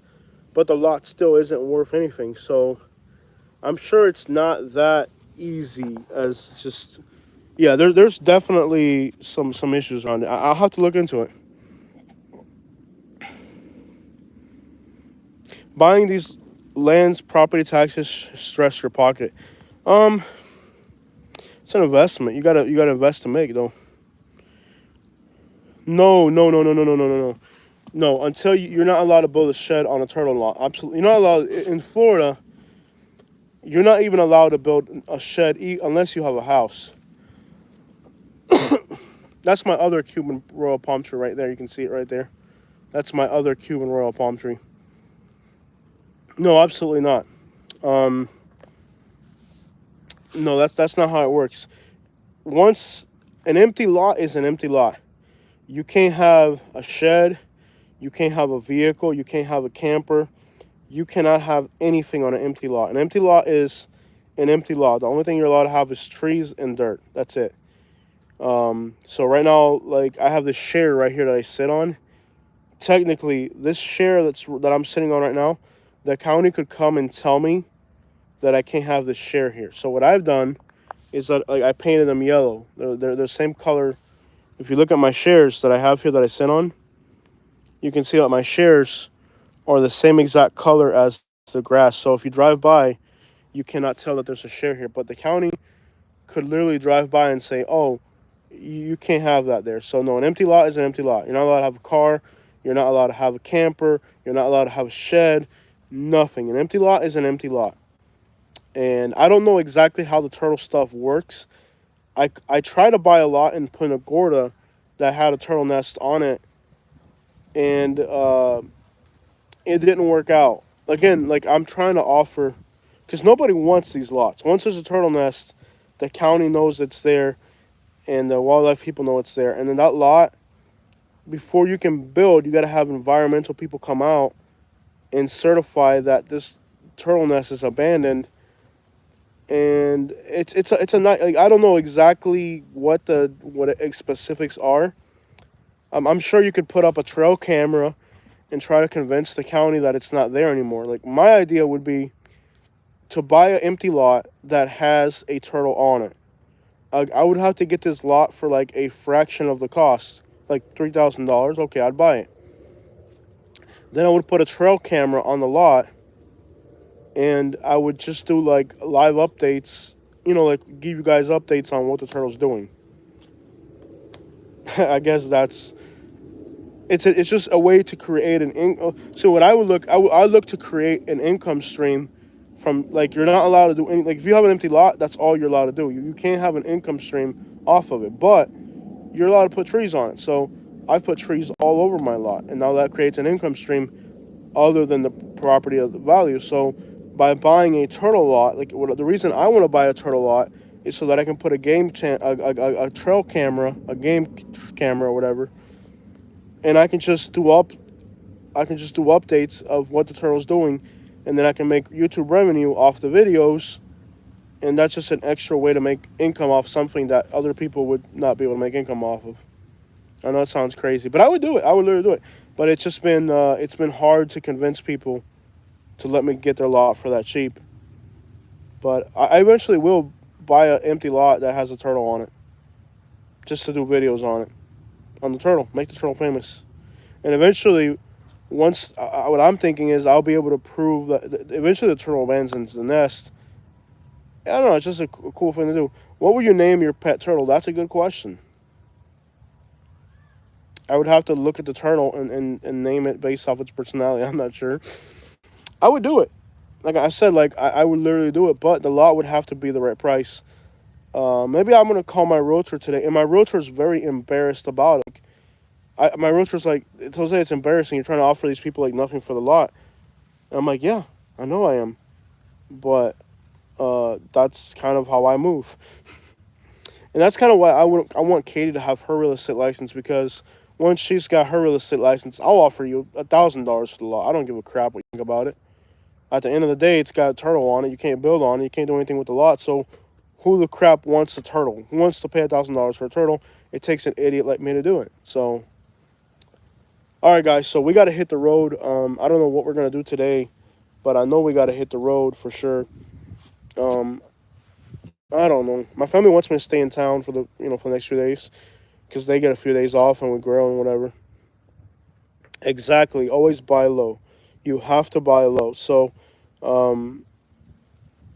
but the lot still isn't worth anything. So I'm sure it's not that easy as just, yeah. There's definitely some issues around it. I'll have to look into it. Buying these lands, property taxes stress your pocket. Um, it's an investment. You gotta invest to make though. No, no, no, no, no, no, no, no, no. No, until you're not allowed to build a shed on a turtle lot. Absolutely, you're not allowed in Florida. You're not even allowed to build a shed unless you have a house. That's my other Cuban royal palm tree right there. You can see it right there. That's my other Cuban royal palm tree. No, absolutely not. Um, no, that's not how it works. Once an empty lot is an empty lot. You can't have a shed. You can't have a vehicle. You can't have a camper. You cannot have anything on an empty lot. An empty lot is an empty lot. The only thing you're allowed to have is trees and dirt. That's it. So right now, like I have this chair right here that I sit on. Technically, this chair that I'm sitting on right now, the county could come and tell me that I can't have this chair here. So what I've done is that like I painted them yellow. They're the same color. If you look at my chairs that I have here that I sit on, you can see that my chairs are the same exact color as the grass. So if you drive by, you cannot tell that there's a chair here. But the county could literally drive by and say, "Oh, you can't have that there." So no, an empty lot is an empty lot. You're not allowed to have a car. You're not allowed to have a camper. You're not allowed to have a shed. Nothing. An empty lot is an empty lot. And I don't know exactly how the turtle stuff works. I tried to buy a lot in Punta Gorda that had a turtle nest on it, and it didn't work out. Again, like I'm trying to offer, because nobody wants these lots. Once there's a turtle nest, the county knows it's there, and the wildlife people know it's there. And then that lot, before you can build, you got to have environmental people come out and certify that this turtle nest is abandoned. And it's a night. Like I don't know exactly what specifics are. I'm sure you could put up a trail camera and try to convince the county that it's not there anymore. Like my idea would be to buy an empty lot that has a turtle on it. I would have to get this lot for like a fraction of the cost, like $3,000. Okay, I'd buy it. Then I would put a trail camera on the lot, and I would just do like live updates. Like give you guys updates on what the turtle's doing. I guess it's just a way to create an income. So what I look to create an income stream from, like, you're not allowed to do any, like if you have an empty lot, that's all you're allowed to do. You can't have an income stream off of it. But you're allowed to put trees on it. So I put trees all over my lot, and now that creates an income stream other than the property of the value. So by buying a turtle lot, like the reason I want to buy a turtle lot is so that I can put a trail camera, a game camera or whatever, and I can just do updates of what the turtle's doing, and then I can make YouTube revenue off the videos, and that's just an extra way to make income off something that other people would not be able to make income off of. I know it sounds crazy, but I would do it. I would literally do it. But it's been hard to convince people to let me get their lot for that cheap. But I eventually will buy an empty lot that has a turtle on it, just to do videos on it, on the turtle, make the turtle famous, and eventually, once what I'm thinking is I'll be able to prove that eventually the turtle abandons the nest. I don't know. It's just a cool thing to do. What would you name your pet turtle? That's a good question. I would have to look at the turtle and name it based off its personality. I'm not sure. I would do it. Like I said, I would literally do it, but the lot would have to be the right price. Maybe I'm gonna call my realtor today, and my realtor is very embarrassed about it. My realtor's like, Jose, it's embarrassing. You're trying to offer these people like nothing for the lot. And I'm like, yeah, I know I am, but that's kind of how I move, and that's kind of why I want Katie to have her real estate license, because once she's got her real estate license, I'll offer you $1,000 for the lot. I don't give a crap what you think about it. At the end of the day, it's got a turtle on it. You can't build on it. You can't do anything with the lot. So who the crap wants a turtle? Who wants to pay $1,000 for a turtle? It takes an idiot like me to do it. So, all right, guys. So we got to hit the road. I don't know what we're going to do today, but I know we got to hit the road for sure. I don't know. My family wants me to stay in town for for the next few days, because they get a few days off and we grill and whatever. Exactly. Always buy low. You have to buy low. So, um,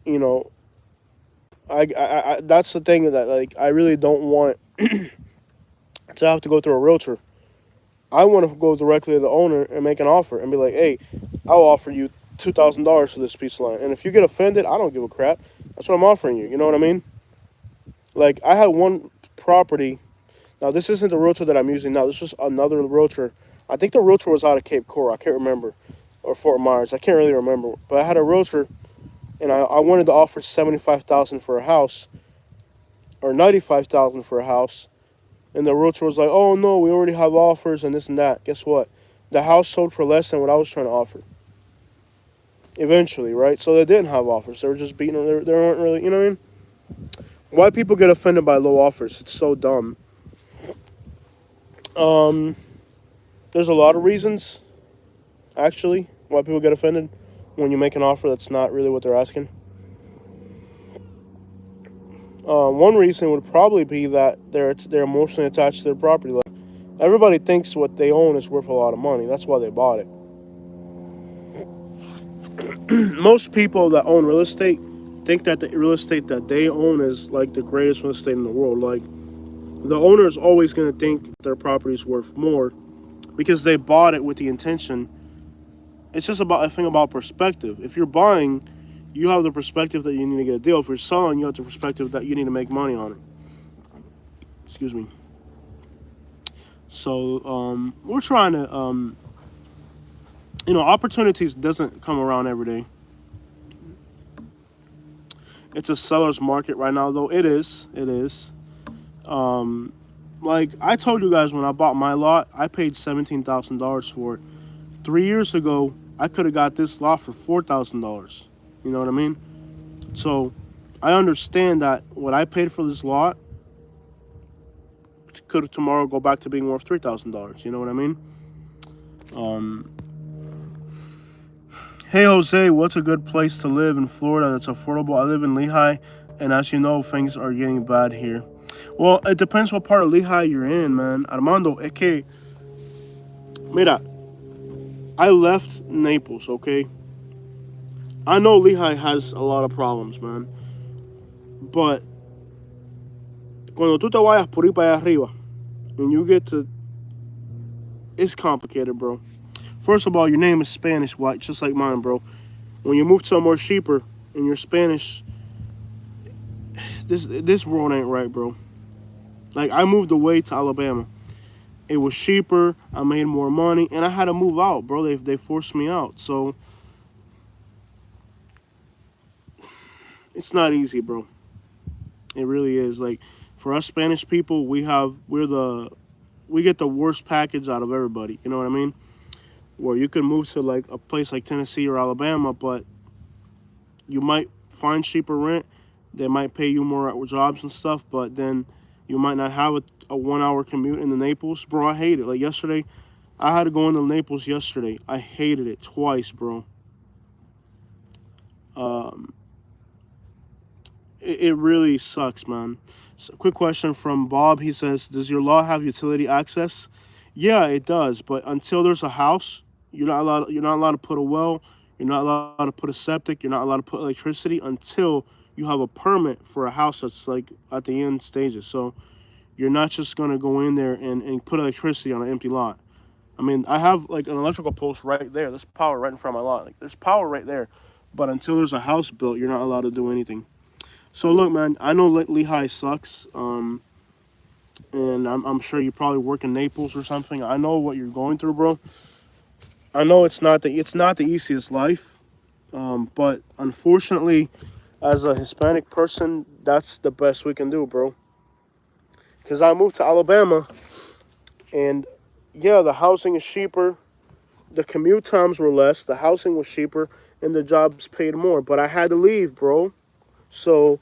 you know, I that's the thing that, like, I really don't want to have to go through a realtor. I want to go directly to the owner and make an offer and be like, hey, I'll offer you $2,000 for this piece of land. And if you get offended, I don't give a crap. That's what I'm offering you. You know what I mean? Like, I had one property. Now, this isn't the realtor that I'm using now. This was another realtor. I think the realtor was out of Cape Coral. I can't remember. Or Fort Myers. I can't really remember. But I had a realtor, and I wanted to offer $75,000 for a house, or $95,000 for a house. And the realtor was like, oh, no, we already have offers and this and that. Guess what? The house sold for less than what I was trying to offer. Eventually, right? So they didn't have offers. They were just beating them. They weren't really, you know what I mean? Why people get offended by low offers? It's so dumb. There's a lot of reasons, actually, why people get offended when you make an offer that's not really what they're asking. One reason would probably be that they're emotionally attached to their property. Like, everybody thinks what they own is worth a lot of money. That's why they bought it. Most people that own real estate think that the real estate that they own is like the greatest real estate in the world. Like, the owner is always going to think their property is worth more because they bought it with the intention. It's just about a thing about perspective. If you're buying, you have the perspective that you need to get a deal. If you're selling, you have the perspective that you need to make money on it. Excuse me. So we're trying to, opportunities doesn't come around every day. It's a seller's market right now, though. It is. It is. Like I told you guys, when I bought my lot, I paid $17,000 for it. 3 years ago, I could have got this lot for $4,000. You know what I mean? So I understand that what I paid for this lot could tomorrow go back to being worth $3,000. You know what I mean? Hey Jose, what's a good place to live in Florida that's affordable? I live in Lehigh, and as you know, things are getting bad here. Well, it depends what part of Lehigh you're in, man. Armando, es que, mira, I left Naples, okay? I know Lehigh has a lot of problems, man. But cuando tú te vayas por ahí para allá arriba, when you get to, it's complicated, bro. First of all, your name is Spanish, white, just like mine, bro. When you move somewhere cheaper and you're Spanish, this world ain't right, bro. Like I moved away to Alabama. It was cheaper. I made more money, and I had to move out, bro. They forced me out, so it's not easy, bro. It really is. Like for us Spanish people, we get the worst package out of everybody. You know what I mean? Where you can move to like a place like Tennessee or Alabama, but you might find cheaper rent. They might pay you more at jobs and stuff, but then you might not have a 1 hour commute into Naples. Bro, I hate it. Like yesterday, I had to go into Naples yesterday. I hated it twice, bro. Um, it really sucks, man. So, quick question from Bob. He says, "Does your law have utility access?" Yeah, it does. But until there's a house, You're not allowed to put a well. You're not allowed to put a septic. You're not allowed to put electricity until you have a permit for a house that's like at the end stages. So you're not just gonna go in there and put electricity on an empty lot. I mean, I have like an electrical post right there. There's power right in front of my lot. Like there's power right there. But until there's a house built, you're not allowed to do anything. So look, man, I know Lehigh sucks, and I'm sure you probably work in Naples or something. I know what you're going through, bro. I know it's not the easiest life, but unfortunately, as a Hispanic person, that's the best we can do, bro. Because I moved to Alabama, and yeah, the housing is cheaper, the commute times were less, the housing was cheaper, and the jobs paid more. But I had to leave, bro. So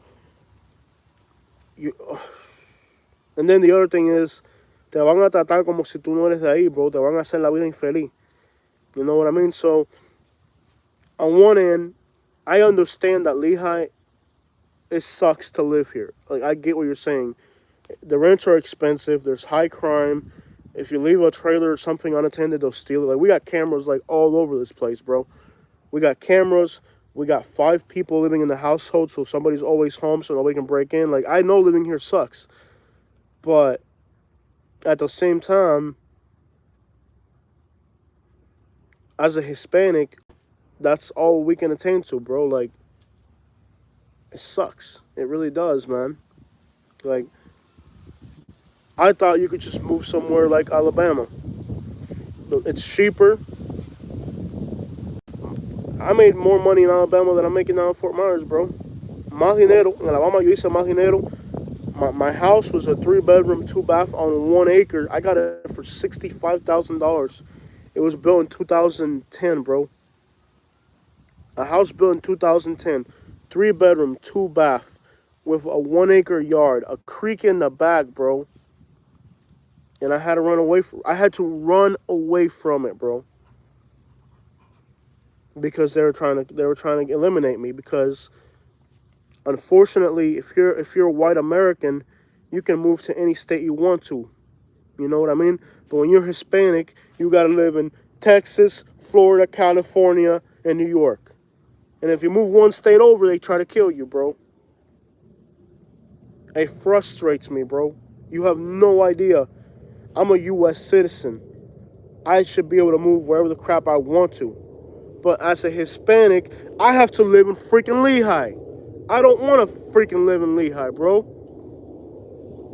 you, and then the other thing is, te van a tratar como si tú no eres de ahí, bro. Te van a hacer la vida infeliz. You know what I mean? So on one end, I understand that Lehigh, it sucks to live here. Like I get what you're saying. The rents are expensive. There's high crime. If you leave a trailer or something unattended, they'll steal it. Like we got cameras like all over this place, bro. We got cameras. We got 5 people living in the household, so somebody's always home, so nobody can break in. Like I know living here sucks, but at the same time, as a Hispanic, that's all we can attain to, bro. Like it sucks. It really does, man. Like I thought you could just move somewhere like Alabama. It's cheaper. I made more money in Alabama than I'm making now in Fort Myers, bro. Más dinero. En Alabama yo hice más dinero. My house was a 3 bedroom, 2 bath on 1 acre. I got it for $65,000. It was built in 2010, bro. A house built in 2010. 3 bedroom, 2 bath with a 1 acre yard. A creek in the back, bro. And I had to run away from it, bro. Because they were trying to eliminate me because unfortunately if you're a white American, you can move to any state you want to. You know what I mean? But when you're Hispanic, you gotta live in Texas, Florida, California, and New York. And if you move one state over, they try to kill you, bro. It frustrates me, bro. You have no idea. I'm a US citizen. I should be able to move wherever the crap I want to. But as a Hispanic, I have to live in freaking Lehigh. I don't want to freaking live in Lehigh, bro.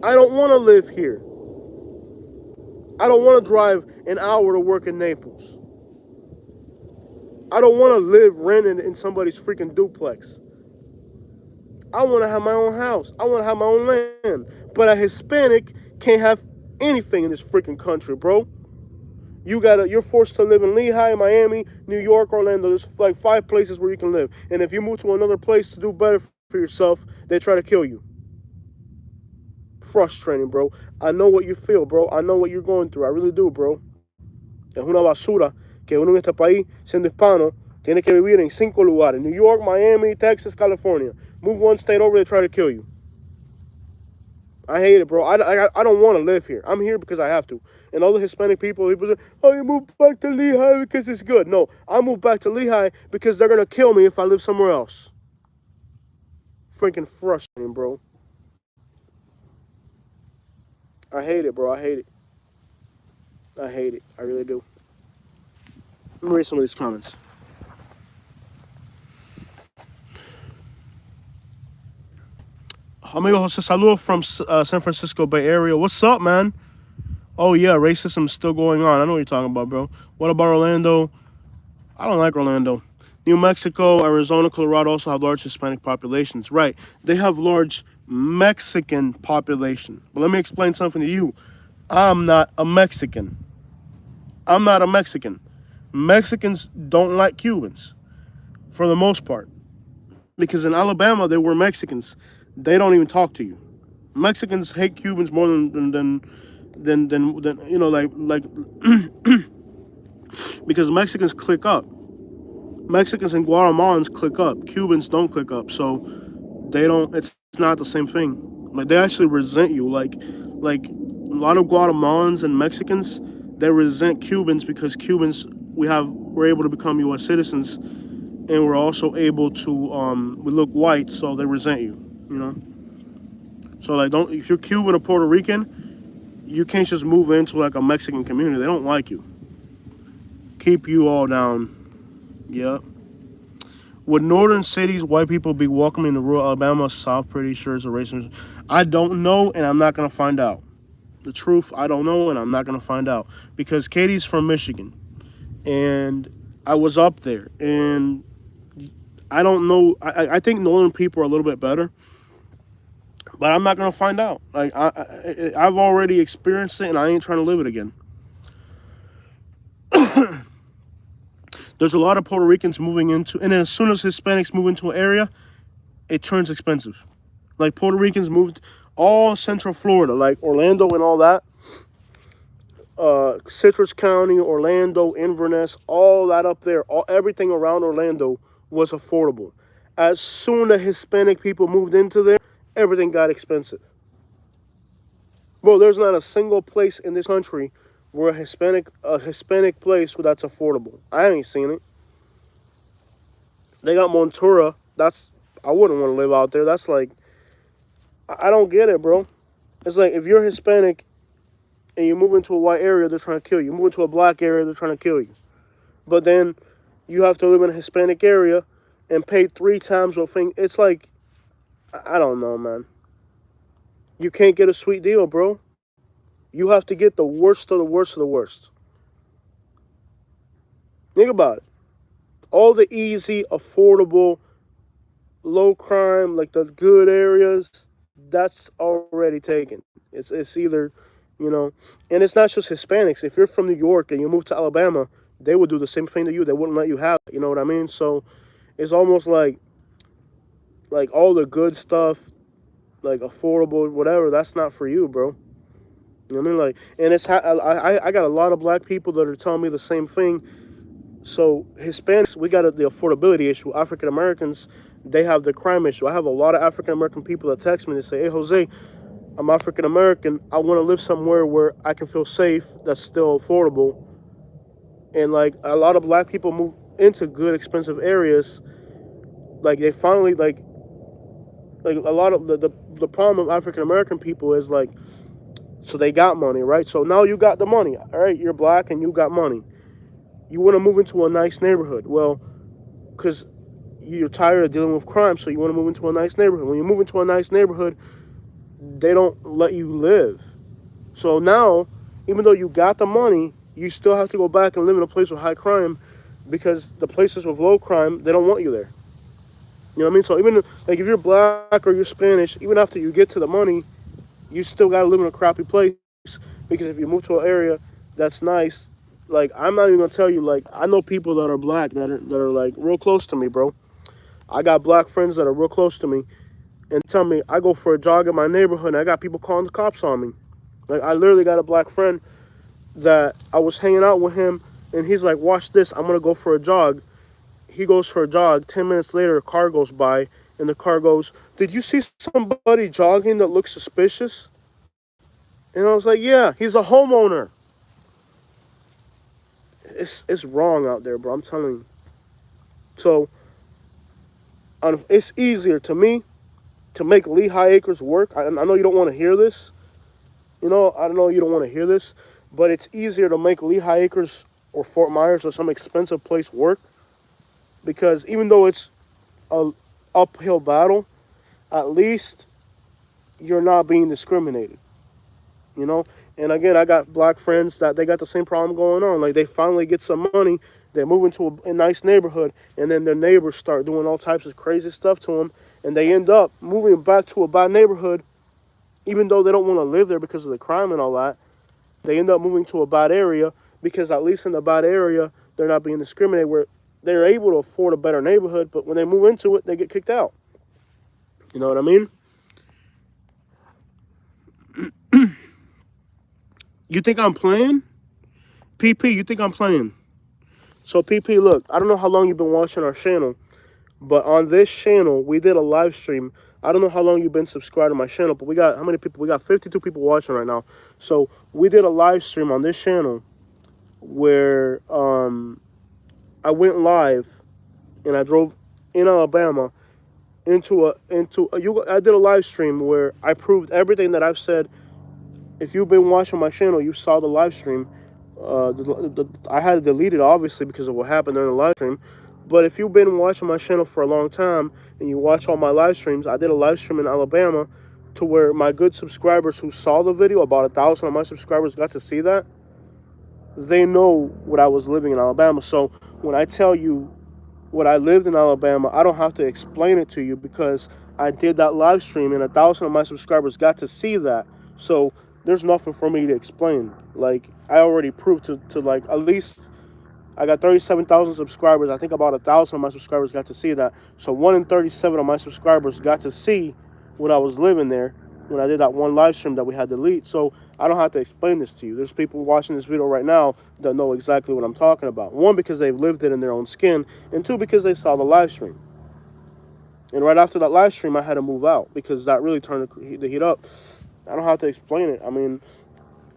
I don't want to live here. I don't want to drive an hour to work in Naples. I don't want to live renting in somebody's freaking duplex. I want to have my own house. I want to have my own land. But a Hispanic can't have anything in this freaking country, bro. You're forced to live in Lehigh, Miami, New York, Orlando. There's like 5 places where you can live. And if you move to another place to do better for yourself, they try to kill you. Frustrating, bro. I know what you feel, bro. I know what you're going through. I really do, bro. Es una basura que uno en este país, siendo hispano, tiene que vivir en 5 lugares. New York, Miami, Texas, California. Move one state over, they try to kill you. I hate it, bro. I don't want to live here. I'm here because I have to. And all the Hispanic people say, oh, you moved back to Lehigh because it's good. No, I moved back to Lehigh because they're going to kill me if I live somewhere else. Freaking frustrating, bro. I hate it, bro. I hate it. I hate it. I really do. Let me read some of these comments. Amigo Jose Saludo from San Francisco Bay Area. What's up, man? Oh yeah, racism is still going on. I know what you're talking about, bro. What about Orlando? I don't like Orlando. New Mexico, Arizona, Colorado also have large Hispanic populations. Right. They have large Mexican population. But let me explain something to you. I'm not a Mexican. I'm not a Mexican. Mexicans don't like Cubans for the most part. Because in Alabama, they were Mexicans. They don't even talk to you. Mexicans hate Cubans more than you know, like because Mexicans click up. Mexicans and Guatemalans click up. Cubans don't click up. So they don't. It's not the same thing. Like they actually resent you. Like a lot of Guatemalans and Mexicans, they resent Cubans because Cubans we're able to become U.S. citizens, and we're also able to we look white, so they resent you. You know. So like don't if you're Cuban or Puerto Rican, you can't just move into like a Mexican community. They don't like you. Keep you all down. Yeah. Would northern cities, white people be welcoming to rural Alabama? South pretty sure is a racist. I don't know, and I'm not going to find out. The truth, I don't know, and I'm not going to find out. Because Katie's from Michigan, and I was up there, and I don't know. I think northern people are a little bit better, but I'm not going to find out. Like I've already experienced it, and I ain't trying to live it again. There's a lot of Puerto Ricans moving into, and then as soon as Hispanics move into an area, it turns expensive. Like Puerto Ricans moved all Central Florida, like Orlando and all that, Citrus County, Orlando, Inverness, all that up there, everything around Orlando was affordable. As soon as Hispanic people moved into there, everything got expensive. Bro, there's not a single place in this country where a Hispanic place where that's affordable. I ain't seen it. They got Montura. I wouldn't want to live out there. That's like, I don't get it, bro. It's like if you're Hispanic and you move into a white area, they're trying to kill you. You move into a black area, they're trying to kill you. But then you have to live in a Hispanic area and pay 3 times what thing. It's like, I don't know, man. You can't get a sweet deal, bro. You have to get the worst of the worst of the worst. Think about it. All the easy, affordable, low crime, like the good areas, that's already taken. It's either, you know, and it's not just Hispanics. If you're from New York and you move to Alabama, they would do the same thing to you. They wouldn't let you have it. You know what I mean? So it's almost like all the good stuff, like affordable, whatever, that's not for you, bro. You know what I mean? Like, and I got a lot of black people that are telling me the same thing. So Hispanics, we got the affordability issue. African Americans, they have the crime issue. I have a lot of African American people that text me and say, "Hey, Jose, I'm African American. I want to live somewhere where I can feel safe, that's still affordable." And like a lot of black people move into good, expensive areas. Like they finally like a lot of the problem of African American people is like, so they got money, right? So now you got the money, all right? You're black and you got money. You want to move into a nice neighborhood. Well, because you're tired of dealing with crime, so you want to move into a nice neighborhood. When you move into a nice neighborhood, they don't let you live. So now, even though you got the money, you still have to go back and live in a place with high crime because the places with low crime, they don't want you there. You know what I mean? So even like if you're black or you're Spanish, even after you get to the money, you still got to live in a crappy place because if you move to an area that's nice, like I'm not even gonna tell you, like I know people that are black that are like real close to me, bro. I got black friends that are real close to me and tell me I go for a jog in my neighborhood and I got people calling the cops on me. Like I literally got a black friend that I was hanging out with him and he's like, watch this, I'm gonna go for a jog. He goes for a jog. 10 minutes later, a car goes by and the car goes, did you see somebody jogging that looks suspicious? And I was like, yeah, he's a homeowner. It's wrong out there, bro. I'm telling you. So it's easier to me to make Lehigh Acres work. I know you don't want to hear this. You know, I know you don't want to hear this, but it's easier to make Lehigh Acres or Fort Myers or some expensive place work because even though it's a uphill battle, at least you're not being discriminated, you know. And again, I got black friends that they got the same problem going on. Like they finally get some money, they move into a nice neighborhood, and then their neighbors start doing all types of crazy stuff to them, and they end up moving back to a bad neighborhood, even though they don't want to live there because of the crime and all that. They end up moving to a bad area because at least in the bad area, they're not being discriminated, where they're able to afford a better neighborhood, but when they move into it, they get kicked out. You know what I mean? You think I'm playing? PP, you think I'm playing? So PP, look, I don't know how long you've been watching our channel, but on this channel, we did a live stream. I don't know how long you've been subscribed to my channel, but we got, how many people? We got 52 people watching right now. So we did a live stream on this channel where I went live and I drove in Alabama I did a live stream where I proved everything that I've said. If you've been watching my channel, you saw the live stream. I had to delete it, obviously, because of what happened during the live stream. But if you've been watching my channel for a long time and you watch all my live streams, I did a live stream in Alabama to where my good subscribers who saw the video, about 1,000 of my subscribers got to see that. They know what I was living in Alabama. So when I tell you what I lived in Alabama, I don't have to explain it to you because I did that live stream and 1,000 of my subscribers got to see that. So there's nothing for me to explain. Like, I already proved to like, at least I got 37,000 subscribers. I think about 1,000 of my subscribers got to see that. So 1 in 37 of my subscribers got to see when I was living there when I did that one live stream that we had to delete. So I don't have to explain this to you. There's people watching this video right now that know exactly what I'm talking about. One, because they've lived it in their own skin, and two, because they saw the live stream. And right after that live stream, I had to move out because that really turned the heat up. I don't have to explain it. I mean,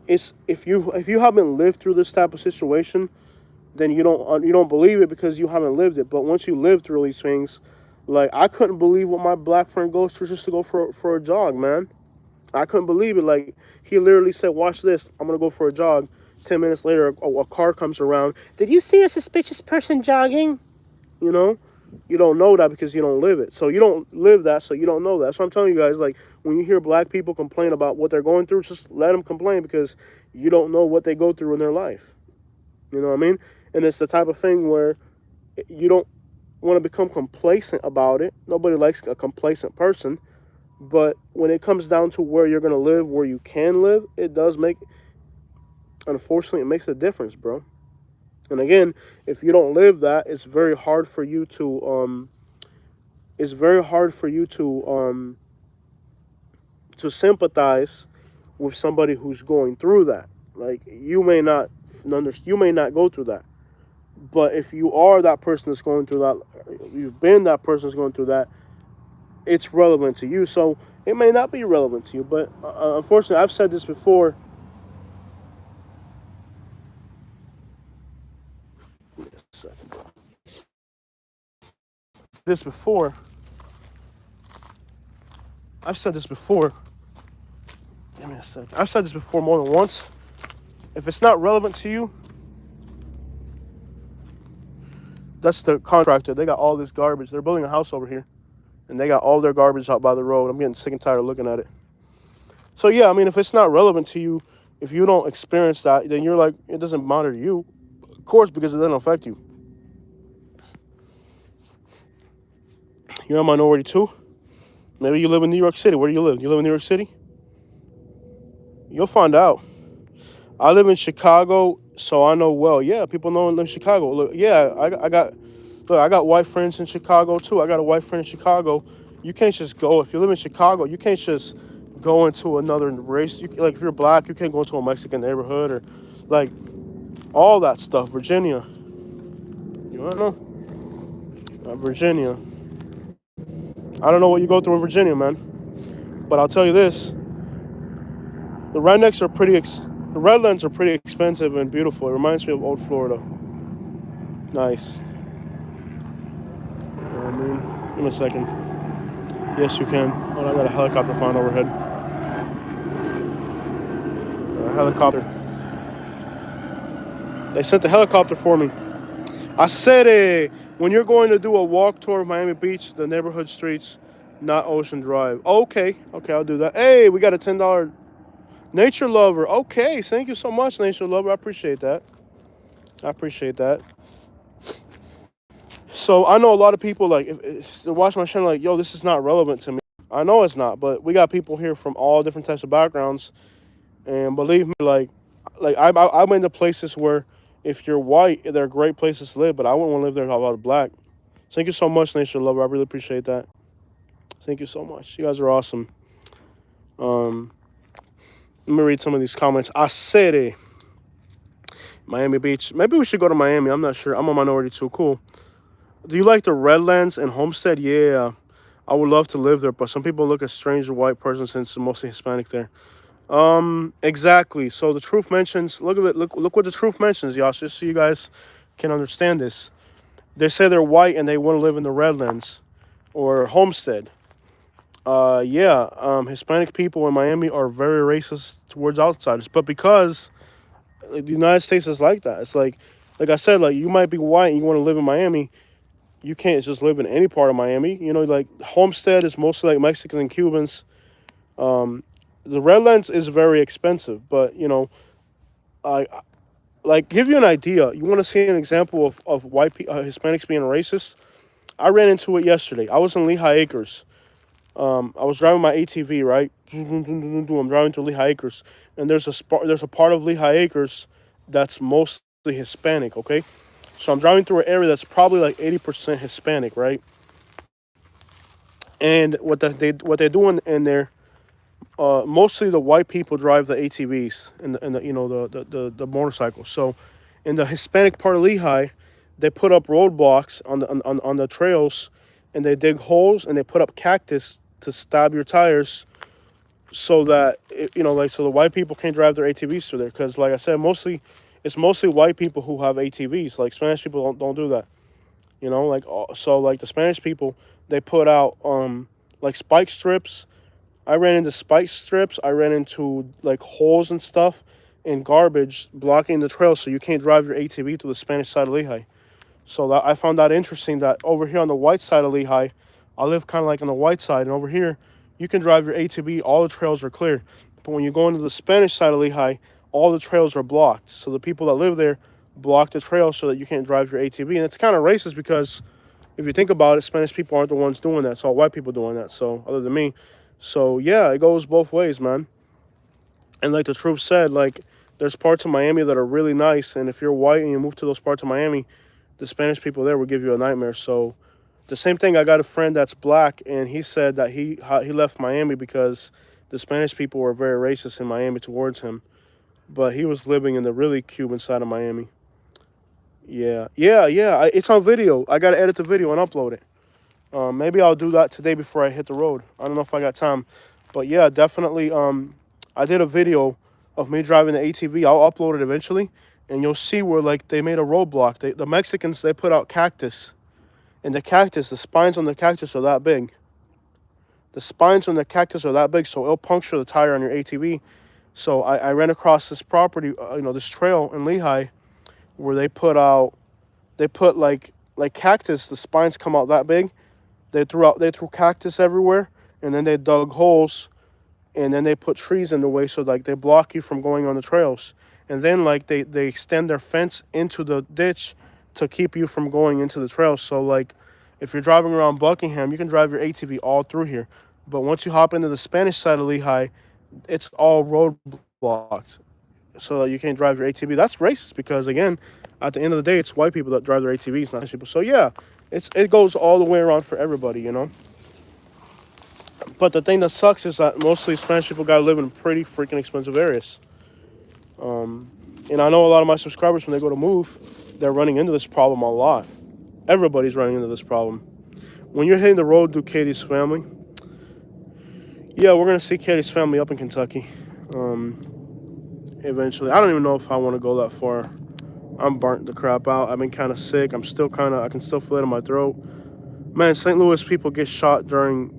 it's if you haven't lived through this type of situation, then you don't believe it because you haven't lived it. But once you live through these things, like, I couldn't believe what my black friend goes through just to go for a jog, man. I couldn't believe it. Like, he literally said, watch this, I'm gonna go for a jog. 10 minutes later, a car comes around. Did you see a suspicious person jogging? You know, you don't know that because you don't live it. So you don't live that, so you don't know that. So I'm telling you guys, like, when you hear black people complain about what they're going through, just let them complain because you don't know what they go through in their life. You know what I mean? And it's the type of thing where you don't want to become complacent about it. Nobody likes a complacent person. But when it comes down to where you're going to live, where you can live, it does make, unfortunately, it makes a difference, bro. And again, if you don't live that, it's very hard for you to to sympathize with somebody who's going through that. Like, you may not go through that. But if you are that person that's going through that, you've been that person that's going through that, it's relevant to you. So it may not be relevant to you, but unfortunately, I've said this before. I've said this before. Give me a second. I've said this before more than once. If it's not relevant to you, that's the contractor. They got all this garbage. They're building a house over here, and they got all their garbage out by the road. I'm getting sick and tired of looking at it. So yeah, I mean, if it's not relevant to you, if you don't experience that, then you're like, it doesn't matter to you. Of course, because it doesn't affect you. You're a minority too. Maybe you live in New York City. Where do you live? You live in New York City? You'll find out. I live in Chicago, so I know well. Yeah, people know I live in Chicago. Look, yeah, I got white friends in Chicago too. I got a white friend in Chicago. You can't just go, if you live in Chicago, you can't just go into another race. Like, if you're black, you can't go into a Mexican neighborhood or, like, all that stuff. Virginia. You don't know? Virginia. I don't know what you go through in Virginia, man. But I'll tell you this. The rednecks are the redlands are pretty expensive and beautiful. It reminds me of old Florida. Nice. You know what I mean? Give me a second. Yes, you can. Oh, I got a helicopter flying overhead. A helicopter. They sent the helicopter for me. I said, when you're going to do a walk tour of Miami Beach, the neighborhood streets, not Ocean Drive. Okay, okay, I'll do that. Hey, we got a $10 nature lover. Okay, thank you so much, nature lover. I appreciate that. I appreciate that. So I know a lot of people like if they watch my channel like, yo, this is not relevant to me. I know it's not, but we got people here from all different types of backgrounds, and believe me, like I'm in the places where if you're white, they're great places to live, but I wouldn't want to live there if I was black. Thank you so much, nature lover. I really appreciate that. Thank you so much. You guys are awesome. Um, Let me read some of these comments. Acere, Miami Beach. Maybe we should go to Miami. I'm not sure. I'm a minority too. Cool. Do you like the Redlands and Homestead? Yeah. I would love to live there, but some people look at strange white person since it's mostly Hispanic there. Exactly. So the truth mentions. Look at it. Look what the truth mentions, y'all. Just so you guys can understand this. They say they're white and they want to live in the Redlands or Homestead. Yeah. Hispanic people in Miami are very racist towards outsiders, but because like, the United States is like that. It's like I said, like you might be white and you want to live in Miami. You can't just live in any part of Miami. You know, like Homestead is mostly like Mexicans and Cubans. Um, the Redlands is very expensive, but you know, I like give you an idea. You want to see an example of Hispanics being racist? I ran into it yesterday. I was in Lehigh Acres. I was driving my ATV, right? I'm driving through Lehigh Acres, and there's a part of Lehigh Acres that's mostly Hispanic. Okay, so I'm driving through an area that's probably like 80% Hispanic, right? And what they're doing in there, mostly the white people drive the ATVs and the you know the motorcycles. So in the Hispanic part of Lehigh, they put up roadblocks on the trails, and they dig holes and they put up cactus to stab your tires, so that you know like so the white people can't drive their ATVs through there. Because like I said, it's mostly white people who have ATVs. Like Spanish people don't do that. You know, like so like the Spanish people, they put out like spike strips. I ran into spike strips. I ran into like holes and stuff and garbage blocking the trail, so you can't drive your ATV to the Spanish side of Lehigh. So that I found that interesting that over here on the white side of Lehigh, I live kind of like on the white side, and over here, you can drive your ATV. All the trails are clear. But when you go into the Spanish side of Lehigh, all the trails are blocked. So the people that live there block the trail so that you can't drive your ATV. And it's kind of racist because if you think about it, Spanish people aren't the ones doing that. It's all white people doing that. So other than me, so yeah, it goes both ways, man. And like the troop said, like there's parts of Miami that are really nice, and if you're white and you move to those parts of Miami, the Spanish people there will give you a nightmare. So the same thing. I got a friend that's black, and he said that he left Miami because the Spanish people were very racist in Miami towards him, but he was living in the really Cuban side of Miami. Yeah, yeah, yeah. It's on video. I gotta edit the video and upload it. Maybe I'll do that today before I hit the road. I don't know if I got time, but yeah, definitely. I did a video of me driving the ATV. I'll upload it eventually, and you'll see where like they made a roadblock. The Mexicans, they put out cactus, and the spines on the cactus are that big. The spines on the cactus are that big, so it'll puncture the tire on your ATV. So I ran across this property, this trail in Lehigh, where they put like cactus. The spines come out that big. They threw cactus everywhere, and then they dug holes, and then they put trees in the way, so like they block you from going on the trails. And then like they extend their fence into the ditch to keep you from going into the trails. So like if you're driving around Buckingham, you can drive your ATV all through here. But once you hop into the Spanish side of Lehigh, it's all roadblocks, so that you can't drive your ATV. That's racist because again, at the end of the day, it's white people that drive their ATVs, not people. So yeah, it goes all the way around for everybody, you know. But the thing that sucks is that mostly Spanish people gotta live in pretty freaking expensive areas. And I know a lot of my subscribers, when they go to move, they're running into this problem a lot. Everybody's running into this problem. When you're hitting the road to Katie's family, yeah, we're gonna see Katie's family up in Kentucky. Eventually, I don't even know if I want to go that far. I'm burnt the crap out. I've been kind of sick. I can still feel it in my throat. Man, St. Louis people get shot during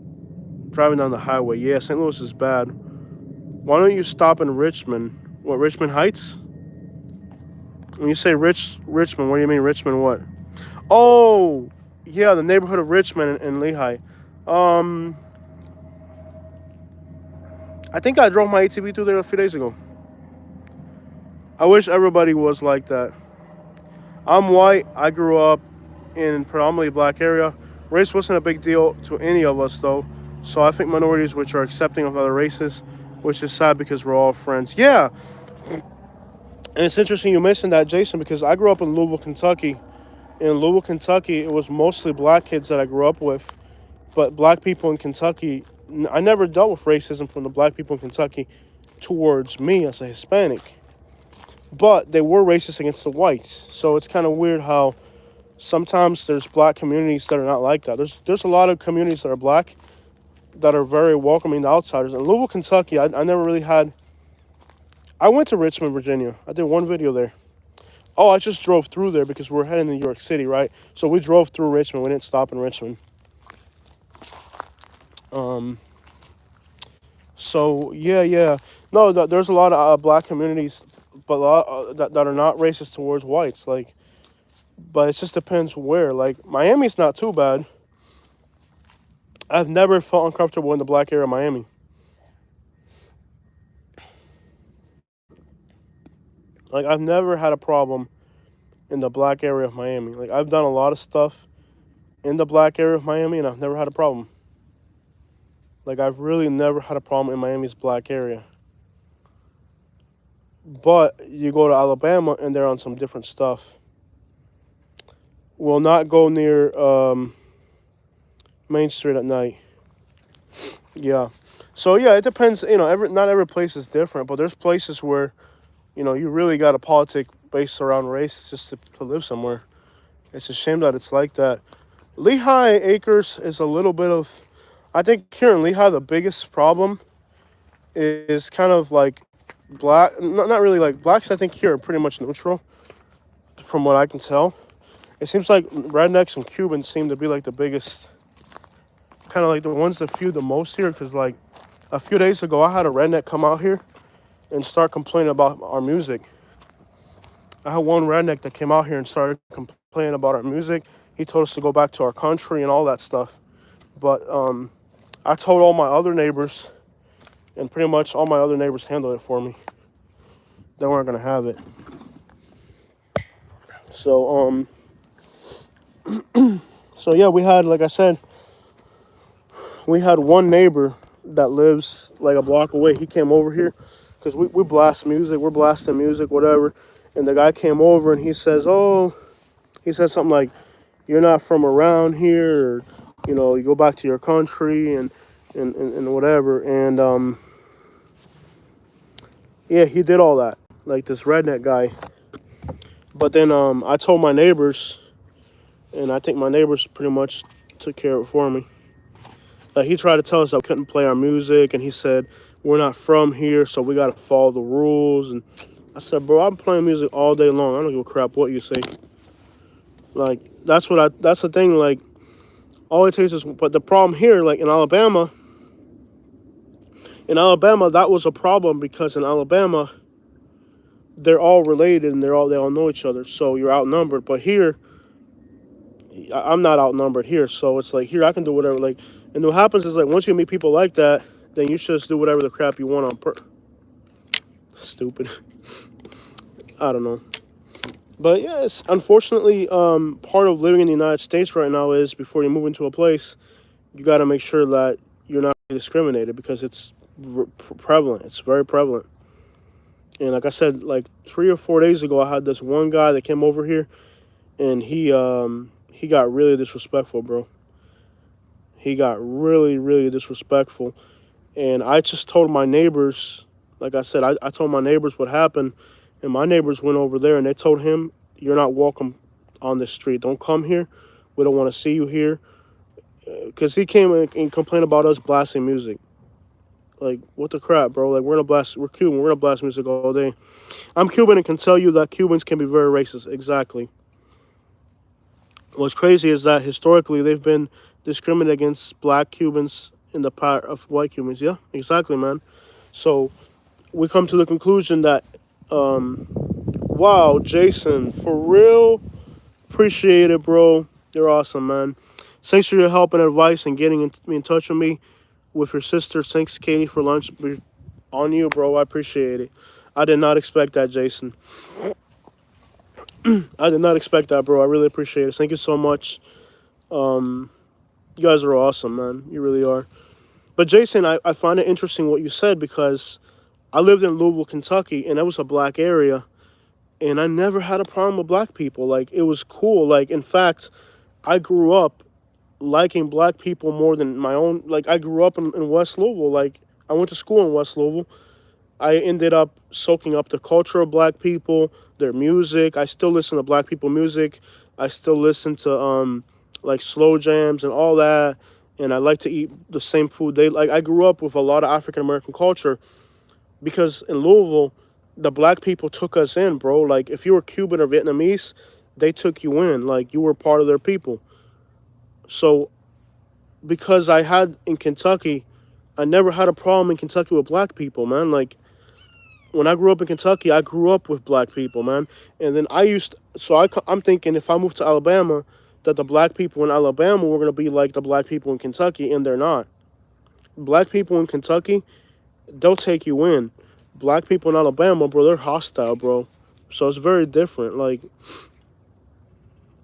driving down the highway. Yeah, St. Louis is bad. Why don't you stop in Richmond? What, Richmond Heights? When you say Richmond, what do you mean Richmond what? Oh, yeah, the neighborhood of Richmond in Lehigh. I think I drove my ATV through there a few days ago. I wish everybody was like that. I'm white. I grew up in predominantly black area. Race wasn't a big deal to any of us though. So I think minorities which are accepting of other races, which is sad because we're all friends. Yeah, and it's interesting you mentioned that, Jason, because I grew up in Louisville, Kentucky. In Louisville, Kentucky, it was mostly black kids that I grew up with. But black people in Kentucky, I never dealt with racism from the black people in Kentucky towards me as a Hispanic. But they were racist against the whites. So it's kind of weird how sometimes there's black communities that are not like that. There's a lot of communities that are black that are very welcoming to outsiders. In Louisville, Kentucky, I never really had. I went to Richmond, Virginia. I did one video there. Oh, I just drove through there because we're heading to New York City, right? So we drove through Richmond. We didn't stop in Richmond. So yeah. No, there's a lot of black communities, but a lot that are not racist towards whites. Like, but it just depends where. Like Miami's not too bad. I've never felt uncomfortable in the black area of Miami. Like I've never had a problem in the black area of Miami. Like I've done a lot of stuff in the black area of Miami, and I've never had a problem. Like I've really never had a problem in Miami's black area. But you go to Alabama and they're on some different stuff. Will not go near Main Street at night. Yeah. So yeah, it depends. You know, not every place is different, but there's places where, you know, you really got a politic based around race just to live somewhere. It's a shame that it's like that. Lehigh Acres is a little bit of, I think here in Lehigh the biggest problem is kind of like black, not really like blacks. I think here are pretty much neutral, from what I can tell. It seems like rednecks and Cubans seem to be like the biggest, kind of like the ones that feud the most here. Because like a few days ago, I had a redneck come out here and start complaining about our music. I had one redneck that came out here and started complaining about our music. He told us to go back to our country and all that stuff. But I told all my other neighbors, and pretty much all my other neighbors handled it for me. They weren't gonna have it. So so yeah, we had, like I said, we had one neighbor that lives like a block away. He came over here because we blast music. We're blasting music, whatever. And the guy came over and he says, he said something like, "You're not from around here," or, you know, "You go back to your country," and whatever. And yeah, he did all that, like this redneck guy. But then I told my neighbors, and I think my neighbors pretty much took care of it for me. Like he tried to tell us I couldn't play our music, and he said we're not from here, so we gotta follow the rules. And I said, bro, I'm playing music all day long. I don't give a crap what you say. Like that's the thing. Like all it takes is, but the problem here, like in Alabama, that was a problem because in Alabama, they're all related and they all know each other. So you're outnumbered. But here, I'm not outnumbered here. So it's like here I can do whatever. Like, and what happens is like once you meet people like that, then you should just do whatever the crap you want on Stupid. I don't know. But yeah, it's unfortunately part of living in the United States right now is before you move into a place, you got to make sure that you're not discriminated because it's prevalent. It's very prevalent. And like I said, like 3 or 4 days ago, I had this one guy that came over here, and he got really disrespectful, bro. He got really, really disrespectful. And I just told my neighbors, like I said, I told my neighbors what happened, and my neighbors went over there and they told him, "You're not welcome on this street. Don't come here. We don't want to see you here." Because he came and complained about us blasting music. Like, what the crap, bro? Like, we're Cuban. We're gonna blast music all day. I'm Cuban and can tell you that Cubans can be very racist. Exactly. What's crazy is that historically they've been discriminated against black Cubans in the part of white Cubans. Yeah, exactly, man. So we come to the conclusion that, wow, Jason, for real, appreciate it, bro. You're awesome, man. Thanks for your help and advice and getting me in touch with me with your sister. Thanks, Katie, for lunch. On you, bro. I appreciate it. I did not expect that, Jason. I did not expect that, bro. I really appreciate it. Thank you so much. Um, you guys are awesome, man. You really are. But Jason, I find it interesting what you said because I lived in Louisville, Kentucky, and that was a black area, and I never had a problem with black people. Like it was cool. Like in fact, I grew up liking black people more than my own. Like I grew up in West Louisville. Like I went to school in West Louisville. I ended up soaking up the culture of black people, their music. I still listen to black people music. I still listen to like slow jams and all that. And I like to eat the same food they like. I grew up with a lot of African American culture because in Louisville, the black people took us in, bro. Like if you were Cuban or Vietnamese, they took you in. Like you were part of their people. So because I had in Kentucky, I never had a problem in Kentucky with black people, man. Like when I grew up in Kentucky, I grew up with black people, man. And then I'm thinking if I move to Alabama, that the black people in Alabama were gonna be like the black people in Kentucky, and they're not. Black people in Kentucky, they'll take you in. Black people in Alabama, bro, they're hostile, bro. So it's very different. Like,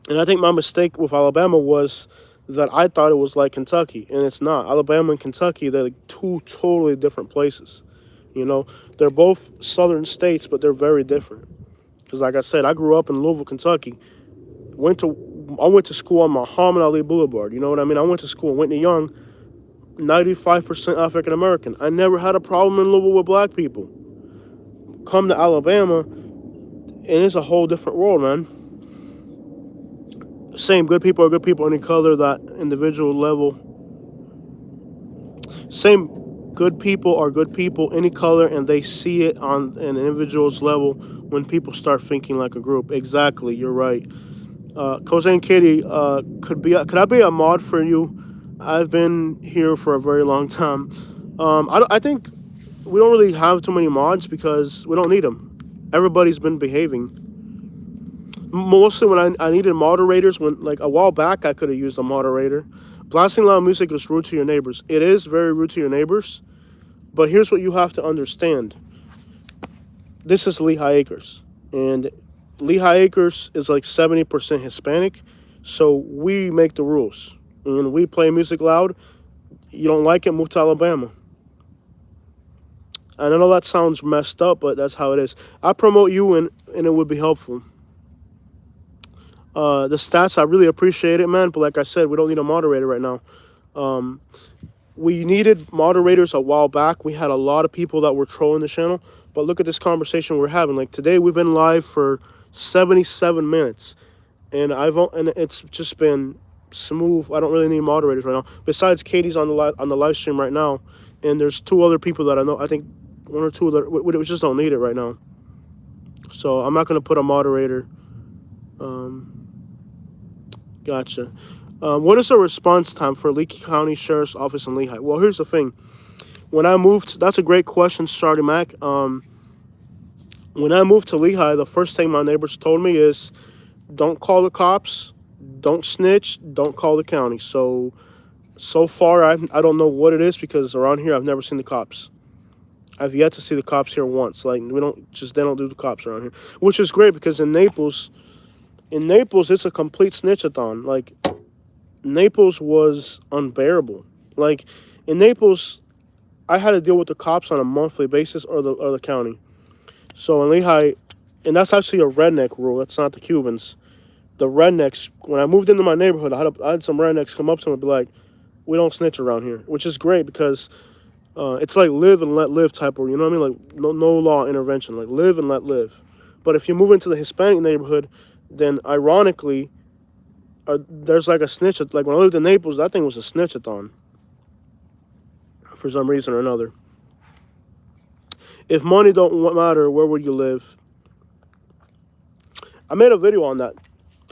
and I think my mistake with Alabama was that I thought it was like Kentucky, and it's not. Alabama and Kentucky, they're like two totally different places. You know, they're both southern states, but they're very different. Because, like I said, I grew up in Louisville, Kentucky. I went to school on Muhammad Ali Boulevard. You know what I mean? I went to school in Whitney Young, 95% African American. I never had a problem in Louisville with black people. Come to Alabama, and it's a whole different world, man. Same, good people are good people, any color, that individual level. Same, good people are good people, any color, and they see it on an individual's level when people start thinking like a group. Exactly, you're right. Jose and Katie, could I be a mod for you? I've been here for a very long time. I think we don't really have too many mods because we don't need them. Everybody's been behaving. Mostly when I needed moderators, when like a while back I could have used a moderator. Blasting loud music is rude to your neighbors. It is very rude to your neighbors, but here's what you have to understand. This is Lehigh Acres, and Lehigh Acres is like 70% Hispanic, so we make the rules, and we play music loud. You don't like it, move to Alabama. And I know that sounds messed up, but that's how it is. I promote you, and it would be helpful. The stats, I really appreciate it, man. But like I said, we don't need a moderator right now. We needed moderators a while back. We had a lot of people that were trolling the channel. But look at this conversation we're having. Like today, we've been live for 77 minutes, and it's just been smooth. I don't really need moderators right now. Besides, Katie's on the live stream right now, and there's two other people that I know. I think one or two that we just don't need it right now. So I'm not gonna put a moderator. Gotcha. What is the response time for Lee County Sheriff's Office in Lehigh? Well, here's the thing. When I moved, that's a great question, Starty Mac. When I moved to Lehigh, the first thing my neighbors told me is, don't call the cops, don't snitch, don't call the county. So far, I don't know what it is because around here, I've never seen the cops. I've yet to see the cops here once. Like, they don't do the cops around here, which is great because in Naples, it's a complete snitchathon. Like, Naples was unbearable. Like, in Naples, I had to deal with the cops on a monthly basis or the county. So in Lehigh, and that's actually a redneck rule. That's not the Cubans. The rednecks, when I moved into my neighborhood, I had some rednecks come up to me and be like, we don't snitch around here, which is great because it's like live and let live type of, you know what I mean? Like no law intervention, like live and let live. But if you move into the Hispanic neighborhood, then ironically, there's like a snitch. Like when I lived in Naples, that thing was a snitchathon for some reason or another. If money don't matter, where would you live? I made a video on that.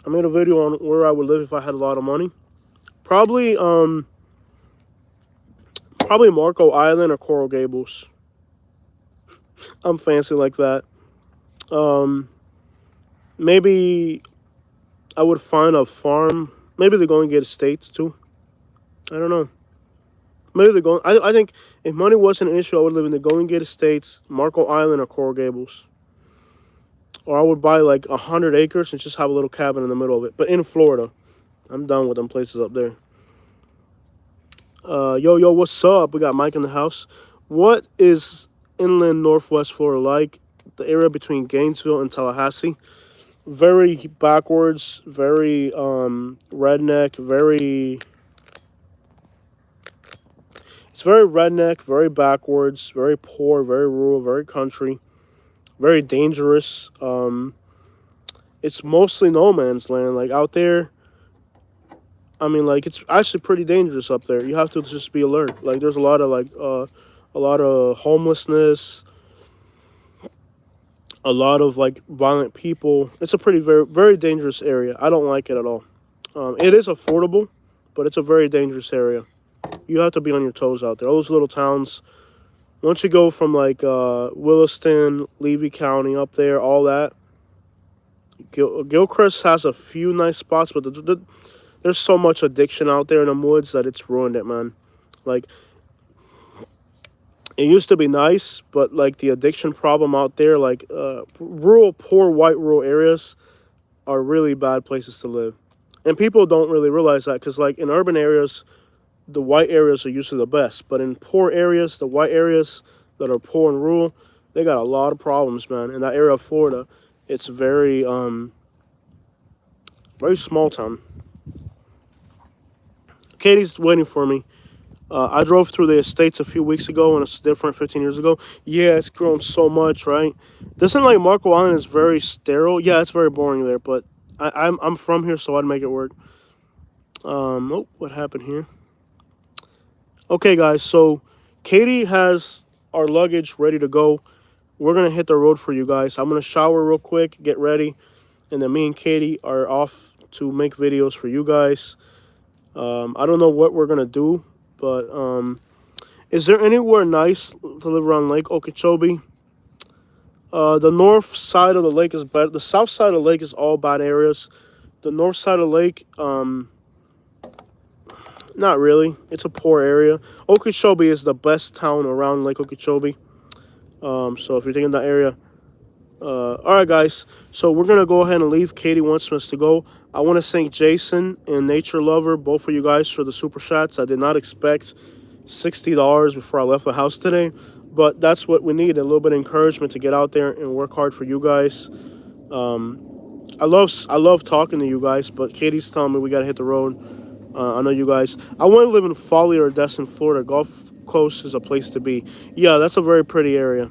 I made a video on where I would live if I had a lot of money. Probably Marco Island or Coral Gables. I'm fancy like that. Maybe I would find a farm. Maybe they're going to get estates too. I don't know. Maybe the Golden. I think if money wasn't an issue, I would live in the Golden Gate Estates, Marco Island, or Coral Gables. Or I would buy like 100 acres and just have a little cabin in the middle of it. But in Florida, I'm done with them places up there. Yo, what's up? We got Mike in the house. What is inland Northwest Florida like? The area between Gainesville and Tallahassee. Very backwards, very redneck, very... It's very redneck, very backwards, very poor, very rural, very country, very dangerous. It's mostly no man's land. Like out there, I mean, like it's actually pretty dangerous up there. You have to just be alert. Like there's a lot of a lot of homelessness, a lot of like violent people. It's a pretty very dangerous area. I don't like it at all. It is affordable, but it's a very dangerous area. You have to be on your toes out there. All those little towns. Once you go from like Williston, Levy County up there, all that. Gilchrist has a few nice spots, but there's so much addiction out there in the woods that it's ruined it, man. Like, it used to be nice, but like the addiction problem out there, like poor white rural areas are really bad places to live. And people don't really realize that because like in urban areas, the white areas are usually the best. But in poor areas, the white areas that are poor and rural, they got a lot of problems, man. In that area of Florida, it's very small town. Katie's waiting for me. I drove through the estates a few weeks ago, and it's different 15 years ago. Yeah, it's grown so much, right? Doesn't like Marco Island is very sterile. Yeah, it's very boring there, but I'm from here, so I'd make it work. Oh, what happened here? Okay, guys, so Katie has our luggage ready to go. We're going to hit the road for you guys. I'm going to shower real quick, get ready, and then me and Katie are off to make videos for you guys. I don't know what we're going to do, but is there anywhere nice to live around Lake Okeechobee? The north side of the lake is better. The south side of the lake is all bad areas. The north side of the lake, not really. It's a poor area. Okeechobee is the best town around Lake Okeechobee. So if you're thinking that area. All right, guys. So we're going to go ahead and leave. Katie wants us to go. I want to thank Jason and Nature Lover, both of you guys, for the super chats. I did not expect $60 before I left the house today. But that's what we need, a little bit of encouragement to get out there and work hard for you guys. I love talking to you guys, but Katie's telling me we got to hit the road. I know you guys. I want to live in Foley or Destin, Florida. Gulf Coast is a place to be. Yeah, that's a very pretty area.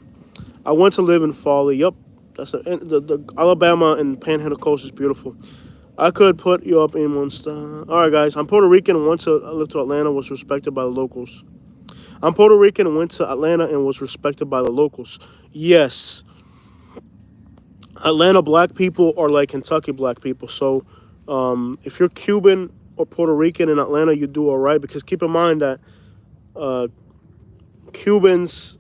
I want to live in Foley. Yep, the Alabama and Panhandle Coast is beautiful. I could put you up in one star. All right, guys. I'm Puerto Rican and went to live to Atlanta. Was respected by the locals. I'm Puerto Rican and went to Atlanta and was respected by the locals. Yes. Atlanta black people are like Kentucky black people. So if you're Cuban or Puerto Rican in Atlanta, you do all right. Because keep in mind that Cubans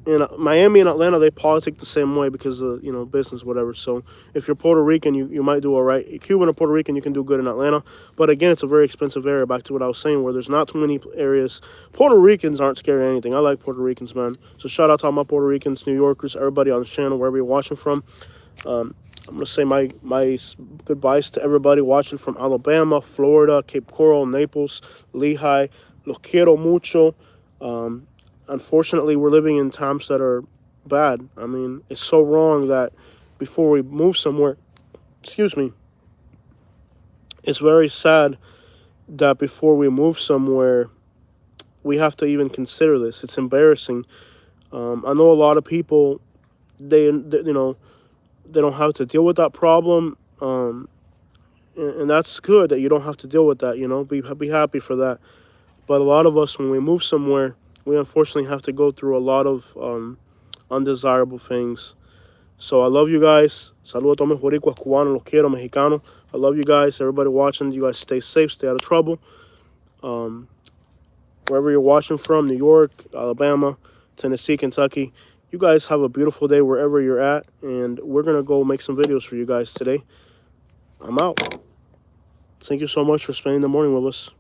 in Miami and Atlanta, they politic the same way because of, business, whatever. So if you're Puerto Rican, you might do all right. Cuban or Puerto Rican, you can do good in Atlanta. But again, it's a very expensive area, back to what I was saying, where there's not too many areas. Puerto Ricans aren't scared of anything. I like Puerto Ricans, man. So shout out to all my Puerto Ricans, New Yorkers, everybody on this channel, wherever you're watching from. I'm going to say my goodbyes to everybody watching from Alabama, Florida, Cape Coral, Naples, Lehigh. Los quiero mucho. Unfortunately, we're living in times that are bad. I mean, it's so wrong that before we move somewhere, it's very sad that before we move somewhere, we have to even consider this. It's embarrassing. I know a lot of people, they don't have to deal with that problem, and that's good that you don't have to deal with that. Be happy for that. But a lot of us, when we move somewhere, we unfortunately have to go through a lot of undesirable things. So I love you guys. Saludos a todos mis boricuas, cubanos, los quiero, mexicanos. I love you guys. Everybody watching, you guys stay safe, stay out of trouble. Wherever you're watching from, New York, Alabama, Tennessee, Kentucky, you guys have a beautiful day wherever you're at. And we're going to go make some videos for you guys today. I'm out. Thank you so much for spending the morning with us.